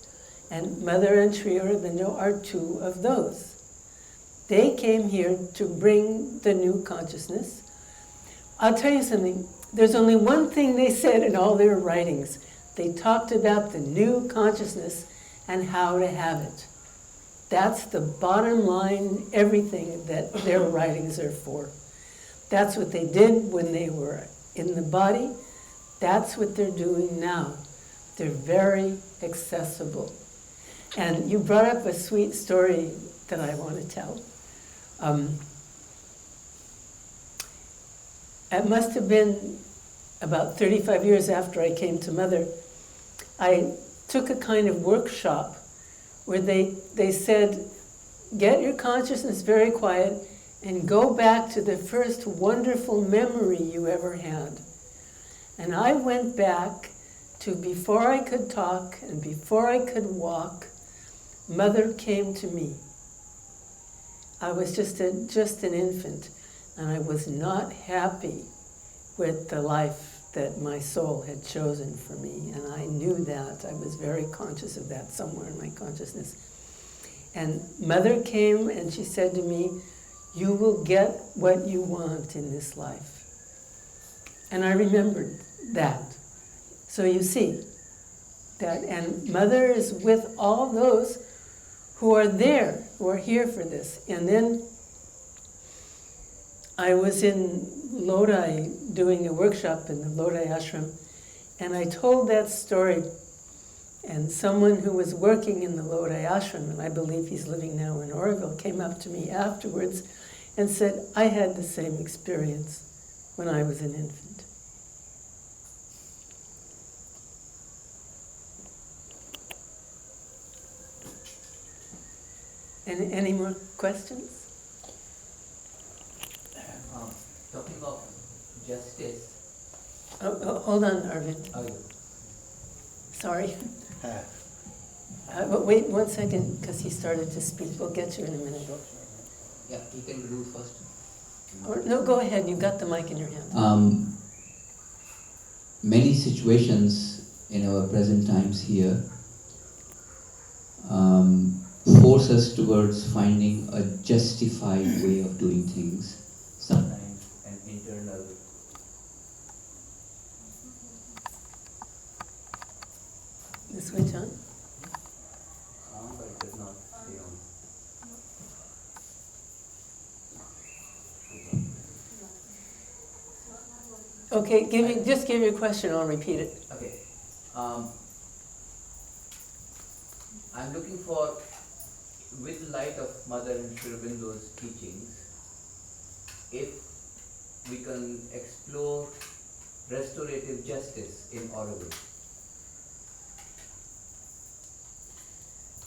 and Mother and Sri Aurobindo are two of those. They came here to bring the new consciousness. I'll tell you something, there's only one thing they said in all their writings. They talked about the new consciousness and how to have it. That's the bottom line, everything that their writings are for. That's what they did when they were in the body. That's what they're doing now. They're very accessible. And you brought up a sweet story that I want to tell. It must have been about 35 years after I came to Mother. I took a kind of workshop where they said, get your consciousness very quiet and go back to the first wonderful memory you ever had. And I went back to before I could talk and before I could walk, Mother came to me. I was just an infant, and I was not happy with the life that my soul had chosen for me, and I knew that. I was very conscious of that somewhere in my consciousness. And Mother came and she said to me, you will get what you want in this life. And I remembered that. So you see, that, and Mother is with all those who are there, who are here for this. And then I was in Lodi doing a workshop in the Lodi ashram, and I told that story, and someone who was working in the Lodi ashram, and I believe he's living now in Auroville, came up to me afterwards and said, I had the same experience when I was an infant. Any more questions? Talking of justice. Oh, hold on, Arvind. Oh, yeah. Sorry. But wait 1 second, because he started to speak. We'll get you in a minute. Yeah, you can do first. Or, no, go ahead. You've got the mic in your hand. Many situations in our present times here force us towards finding a justified way of doing things. Sometimes an internal. The switch on? But it does not stay on. Okay, just give your question, I'll repeat it. Okay. I'm looking for, with the light of Mother and Sri Aurobindo's teachings, if we can explore restorative justice in Auroville.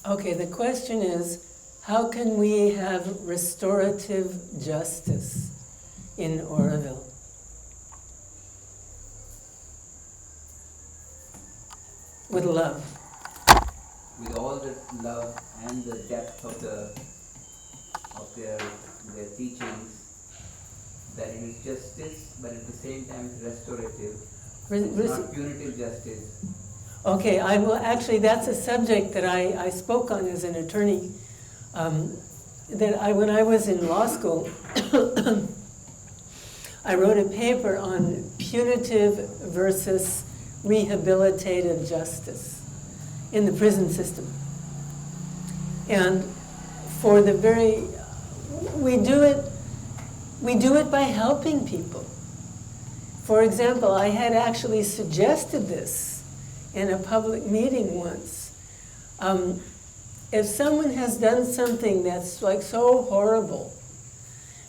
Okay, the question is, how can we have restorative justice in Auroville? With love. With all the love and the depth of their teachings, that it is justice, but at the same time it's restorative. It's not punitive justice. Okay, I will actually. That's a subject that I spoke on as an attorney. When I was in law school, I wrote a paper on punitive versus rehabilitative justice in the prison system. And for the very, we do it by helping people. For example, I had actually suggested this in a public meeting once. If someone has done something that's like so horrible,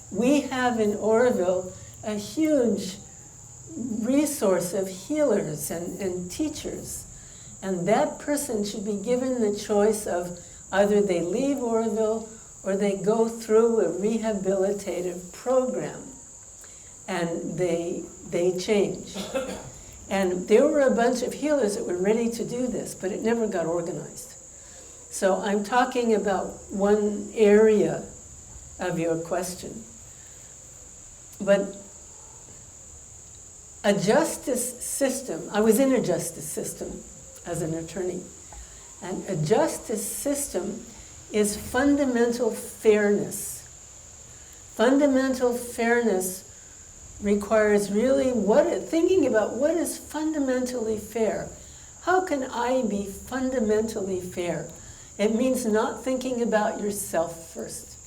we have in Auroville a huge resource of healers and teachers. And that person should be given the choice of either they leave Auroville or they go through a rehabilitative program and they change. And there were a bunch of healers that were ready to do this, but it never got organized. So I'm talking about one area of your question. But a justice system, I was in a justice system as an attorney, and a justice system is fundamental fairness. Fundamental fairness requires really thinking about what is fundamentally fair. How can I be fundamentally fair? It means not thinking about yourself first.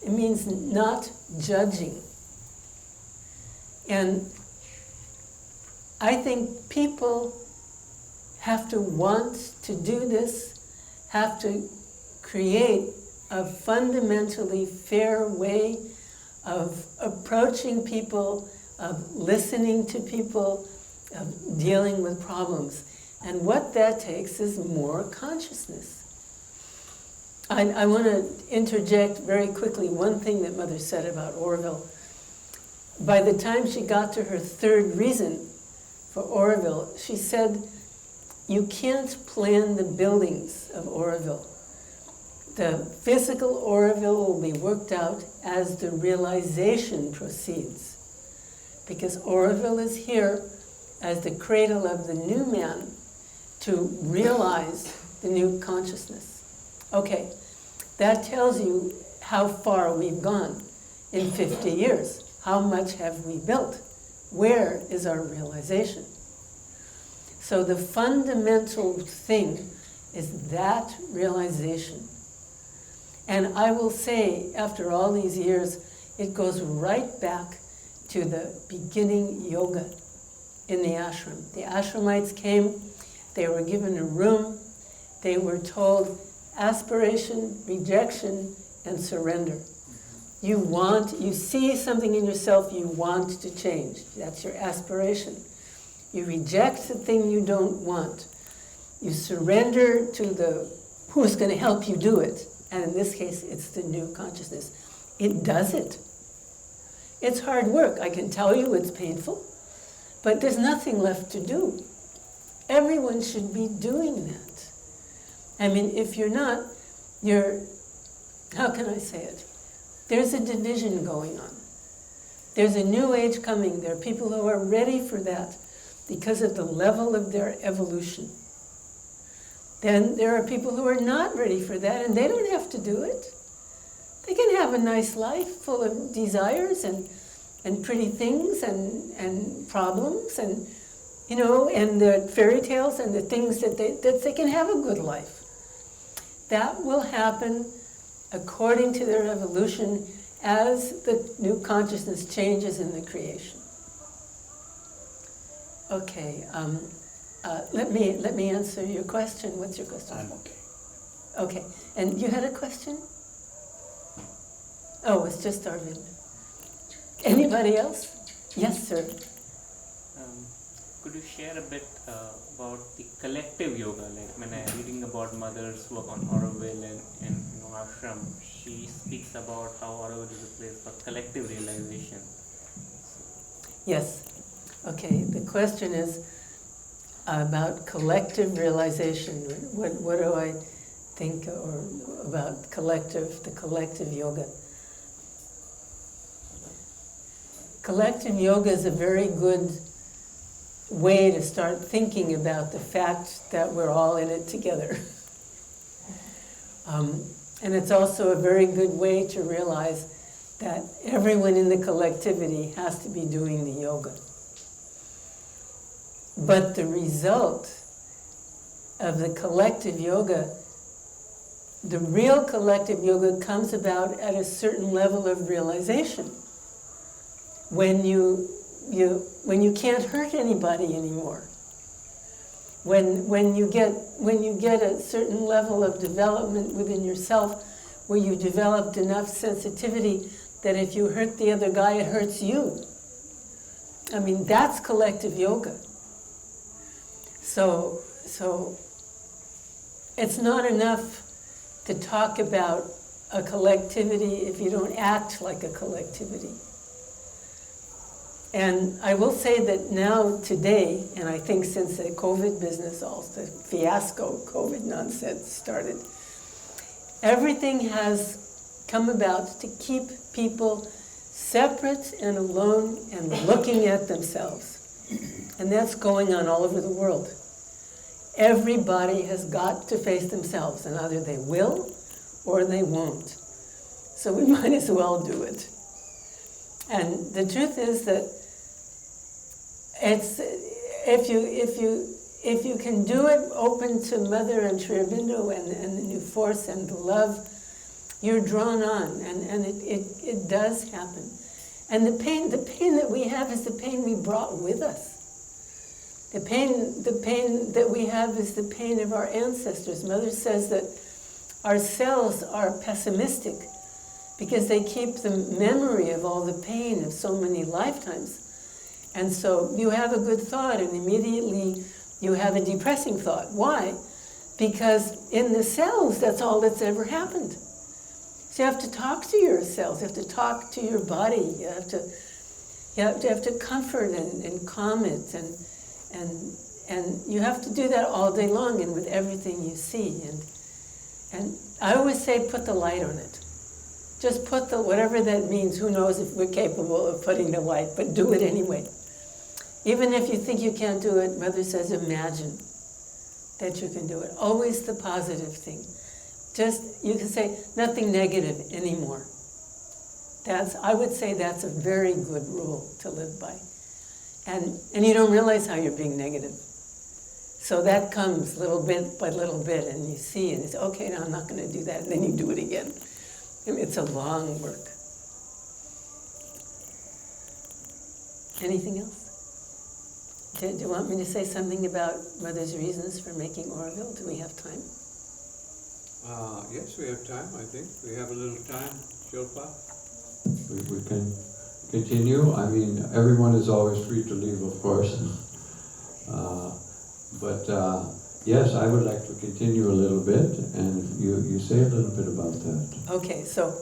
It means not judging. And I think people have to want to do this, have to create a fundamentally fair way of approaching people, of listening to people, of dealing with problems. And what that takes is more consciousness. I want to interject very quickly one thing that Mother said about Auroville. By the time she got to her third reason for Auroville, she said, you can't plan the buildings of Auroville. The physical Auroville will be worked out as the realization proceeds. Because Auroville is here as the cradle of the new man to realize the new consciousness. Okay, that tells you how far we've gone in 50 years. How much have we built? Where is our realization? So the fundamental thing is that realization. And I will say, after all these years, it goes right back to the beginning yoga in the ashram. The ashramites came, they were given a room, they were told aspiration, rejection, and surrender. You see something in yourself you want to change. That's your aspiration. You reject the thing you don't want. You surrender to who's going to help you do it. And in this case, it's the new consciousness. It does it. It's hard work. I can tell you it's painful, but there's nothing left to do. Everyone should be doing that. I mean, if you're not, how can I say it? There's a division going on. There's a new age coming. There are people who are ready for that because of the level of their evolution. Then there are people who are not ready for that, and they don't have to do it. They can have a nice life full of desires and pretty things and problems and the fairy tales and the things that they can have a good life. That will happen according to their evolution as the new consciousness changes in the creation. Okay. Let me answer your question. What's your question? I'm okay. Okay. And you had a question? Oh, it's just Arvind. Anybody else? Yes, sir. Could you share a bit about the collective yoga? Like when I'm reading about mothers work on Auroville and ashram, she speaks about how Auroville is a place for collective realization. Yes. Okay. The question is about collective realization. What do I think or about the collective yoga? Collective yoga is a very good way to start thinking about the fact that we're all in it together. And it's also a very good way to realize that everyone in the collectivity has to be doing the yoga. But the result of the collective yoga, the real collective yoga comes about at a certain level of realization. When you can't hurt anybody anymore. When you get a certain level of development within yourself where you developed enough sensitivity that if you hurt the other guy, it hurts you. I mean, that's collective yoga. So it's not enough to talk about a collectivity if you don't act like a collectivity. And I will say that now, today, and I think since the COVID business, all the fiasco COVID nonsense started, everything has come about to keep people separate and alone and looking at themselves. And that's going on all over the world. Everybody has got to face themselves, and either they will or they won't. So we might as well do it. And the truth is that it's if you can do it open to Mother and Sri Aurobindo and the new force and the love, you're drawn on, and it does happen. And the pain that we have is the pain we brought with us. The pain that we have is the pain of our ancestors. Mother says that our cells are pessimistic because they keep the memory of all the pain of so many lifetimes. And so you have a good thought and immediately you have a depressing thought. Why? Because in the cells, that's all that's ever happened. So you have to talk to your cells, you have to talk to your body, you have to comfort and calm it, and you have to do that all day long and with everything you see. And I always say put the light on it. Just put whatever that means. Who knows if we're capable of putting the light, but do it anyway. Even if you think you can't do it, Mother says imagine that you can do it. Always the positive thing. Just, you can say nothing negative anymore. I would say that's a very good rule to live by. And you don't realize how you're being negative. So that comes little bit by little bit, and you see, and it's okay, now I'm not going to do that, and then you do it again. I mean, it's a long work. Anything else? Do you want me to say something about Mother's reasons for making Auroville? Do we have time? Yes, we have time, I think. We have a little time, Shilpa. We can continue. I mean, everyone is always free to leave, of course. Yes, I would like to continue a little bit, and you say a little bit about that. Okay, so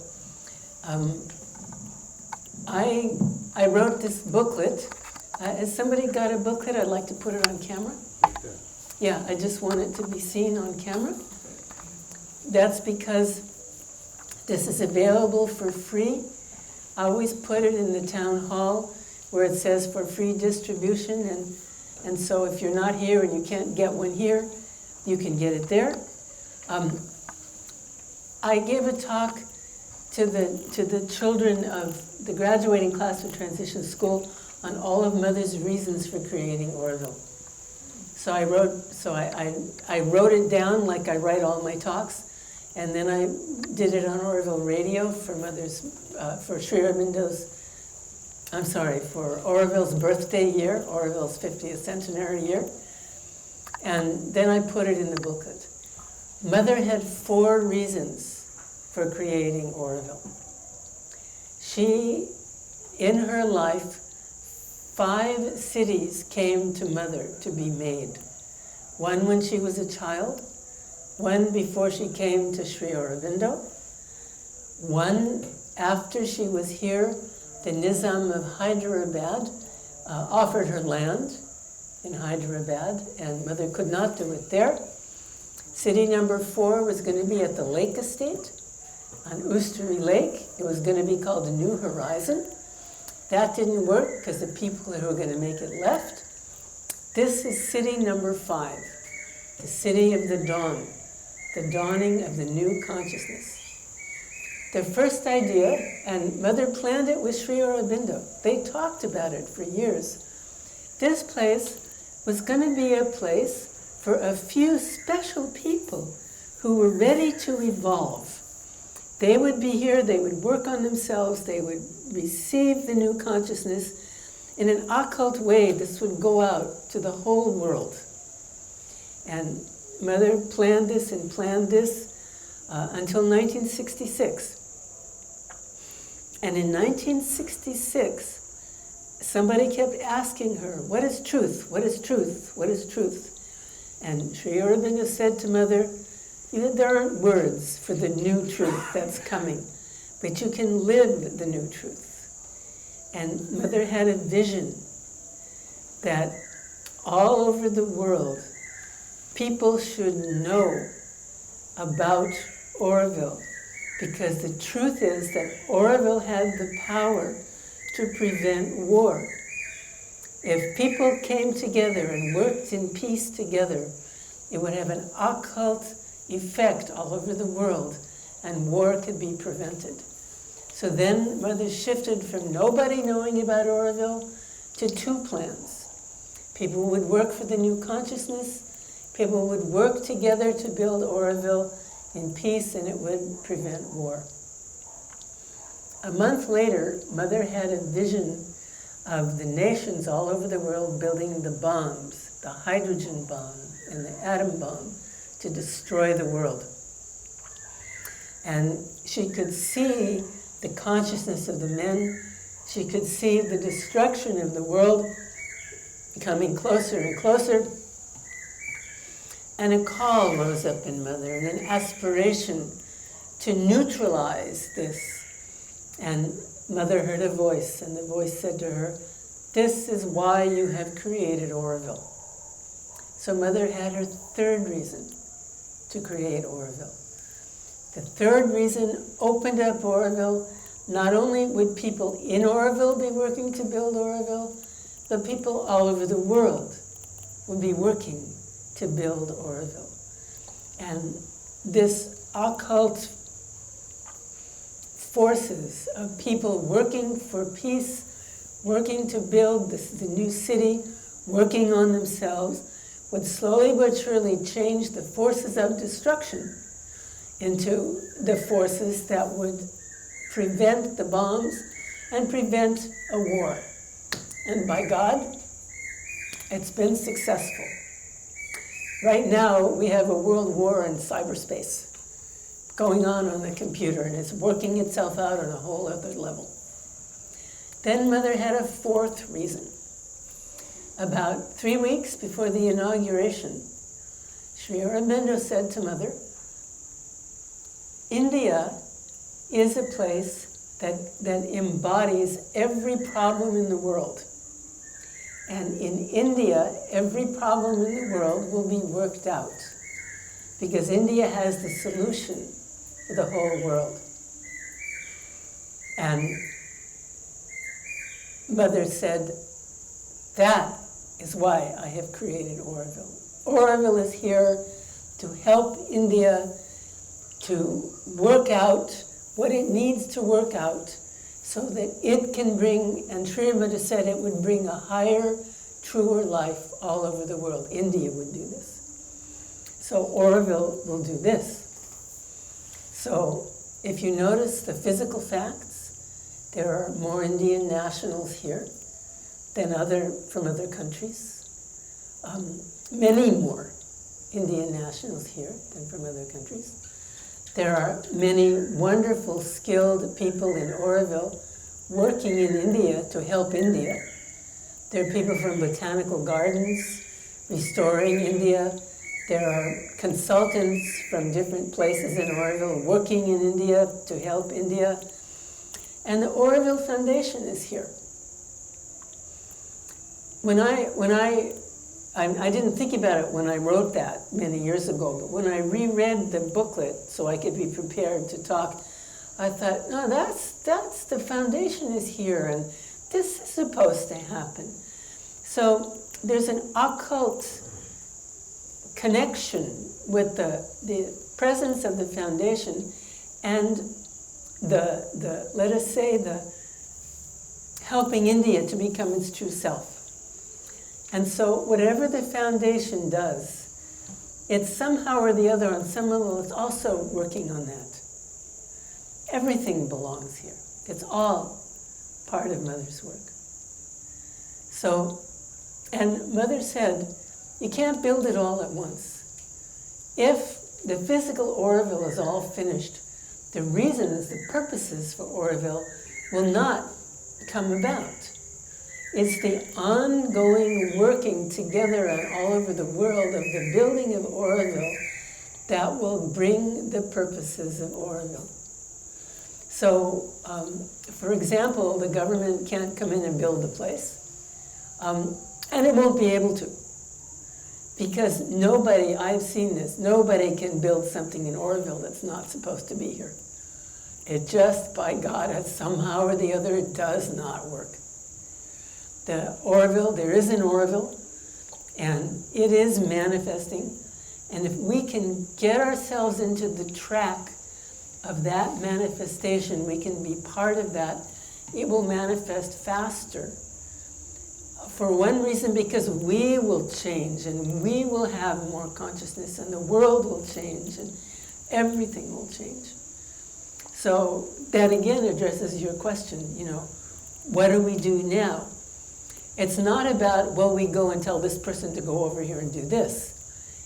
I wrote this booklet. Has somebody got a booklet? I'd like to put it on camera. Okay. Yeah, I just want it to be seen on camera. That's because this is available for free. I always put it in the town hall where it says for free distribution, and so if you're not here and you can't get one here, you can get it there. I gave a talk to the children of the graduating class of Transition School on all of Mother's reasons for creating Auroville. So I wrote it down like I write all my talks, and then I did it on Auroville radio for Sri Aurobindo's I'm sorry, for Auroville's birthday year, Auroville's 50th centenary year. And then I put it in the booklet. Mother had 4 reasons for creating Auroville. She, in her life, 5 cities came to Mother to be made. 1 when she was a child, 1 before she came to Sri Aurobindo, 1 after she was here. The Nizam of Hyderabad offered her land in Hyderabad, and Mother could not do it there. City number 4 was going to be at the Lake Estate on Oostery Lake. It was going to be called New Horizon. That didn't work because the people who were going to make it left. This is city number 5, the city of the dawn, the dawning of the new consciousness. The first idea, and Mother planned it with Sri Aurobindo. They talked about it for years. This place was going to be a place for a few special people who were ready to evolve. They would be here, they would work on themselves, they would receive the new consciousness. In an occult way, this would go out to the whole world. And Mother planned this until 1966. And in 1966, somebody kept asking her, what is truth? What is truth? What is truth? And Sri Aurobindo said to Mother, there aren't words for the new truth that's coming, but you can live the new truth. And Mother had a vision that all over the world, people should know about Auroville, because the truth is that Auroville had the power to prevent war. If people came together and worked in peace together, it would have an occult effect all over the world, and war could be prevented. So then Mother shifted from nobody knowing about Auroville to 2 plans. People would work for the new consciousness, people would work together to build Auroville in peace, and it would prevent war. A month later, Mother had a vision of the nations all over the world building the bombs, the hydrogen bomb and the atom bomb, to destroy the world. And she could see the consciousness of the men. She could see the destruction of the world coming closer and closer. And a call rose up in Mother, and an aspiration to neutralize this. And Mother heard a voice, and the voice said to her, this is why you have created Auroville. So Mother had her 3rd reason to create Auroville. The 3rd reason opened up Auroville. Not only would people in Auroville be working to build Auroville, but people all over the world would be working to build Auroville. And this occult forces of people working for peace, working to build the new city, working on themselves, would slowly but surely change the forces of destruction into the forces that would prevent the bombs and prevent a war. And by God, it's been successful. Right now, we have a world war in cyberspace going on the computer, and it's working itself out on a whole other level. Then Mother had a 4th reason. About 3 weeks before the inauguration, Sri Aurobindo said to Mother, India is a place that embodies every problem in the world. And in India, every problem in the world will be worked out, because India has the solution for the whole world. And Mother said, that is why I have created Auroville. Auroville is here to help India to work out what it needs to work out so that it can bring, and Sri Aurobindo said it would bring a higher, truer life all over the world. India would do this. So Auroville will do this. So if you notice the physical facts, There are more Indian nationals here than from other countries. Many more Indian nationals here than from other countries. There are many wonderful, skilled people in Auroville working in India to help India. There are people from botanical gardens restoring India. There are consultants from different places in Auroville working in India to help India. And the Auroville Foundation is here. I didn't think about it when I wrote that many years ago, but when I reread the booklet so I could be prepared to talk, I thought, no, that's the foundation is here, and this is supposed to happen. So there's an occult connection with the presence of the foundation and the let us say, the helping India to become its true self. And so whatever the foundation does, it's somehow or the other, on some level, it's also working on that. Everything belongs here. It's all part of Mother's work. So, and Mother said, you can't build it all at once. If the physical Auroville is all finished, the reasons, the purposes for Auroville will not come about. It's the ongoing working together all over the world of the building of Auroville that will bring the purposes of Auroville. So, for example, the government can't come in and build the place, and it won't be able to. Because nobody, I've seen this, nobody can build something in Auroville that's not supposed to be here. It just, by God, somehow or the other, it does not work. The Auroville, there is an Auroville, and it is manifesting. And if we can get ourselves into the track of that manifestation, we can be part of that, it will manifest faster. For one reason, because we will change, and we will have more consciousness, and the world will change, and everything will change. So that again addresses your question, what do we do now? It's not about, well, we go and tell this person to go over here and do this.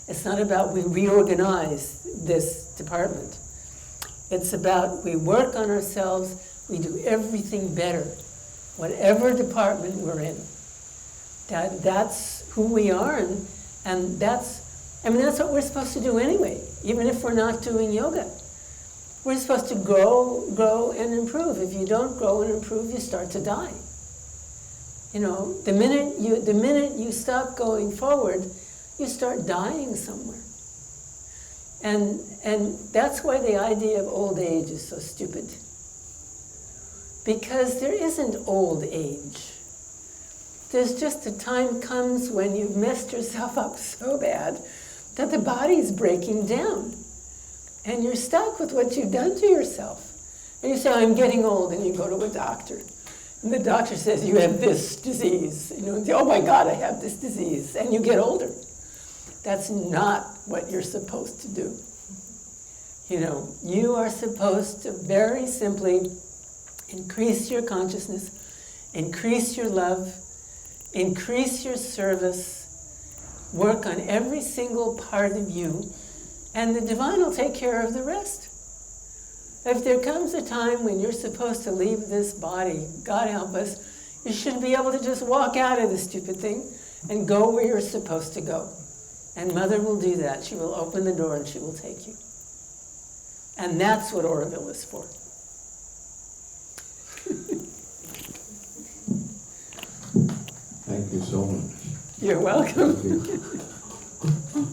It's not about we reorganize this department. It's about we work on ourselves, we do everything better, whatever department we're in. That's who we are, and that's what we're supposed to do anyway, even if we're not doing yoga. We're supposed to grow and improve. If you don't grow and improve, you start to die. The minute you stop going forward, you start dying somewhere. And that's why the idea of old age is so stupid. Because there isn't old age. There's just a time comes when you've messed yourself up so bad that the body's breaking down. And you're stuck with what you've done to yourself. And you say, I'm getting old, and you go to a doctor. And the doctor says, you have this disease. Oh my God, I have this disease. And you get older. That's not what you're supposed to do. You are supposed to very simply increase your consciousness, increase your love, increase your service, work on every single part of you, and the divine will take care of the rest. If there comes a time when you're supposed to leave this body, God help us, you should be able to just walk out of this stupid thing and go where you're supposed to go. And Mother will do that. She will open the door and she will take you. And that's what Auroville is for. Thank you so much. You're welcome. Thank you.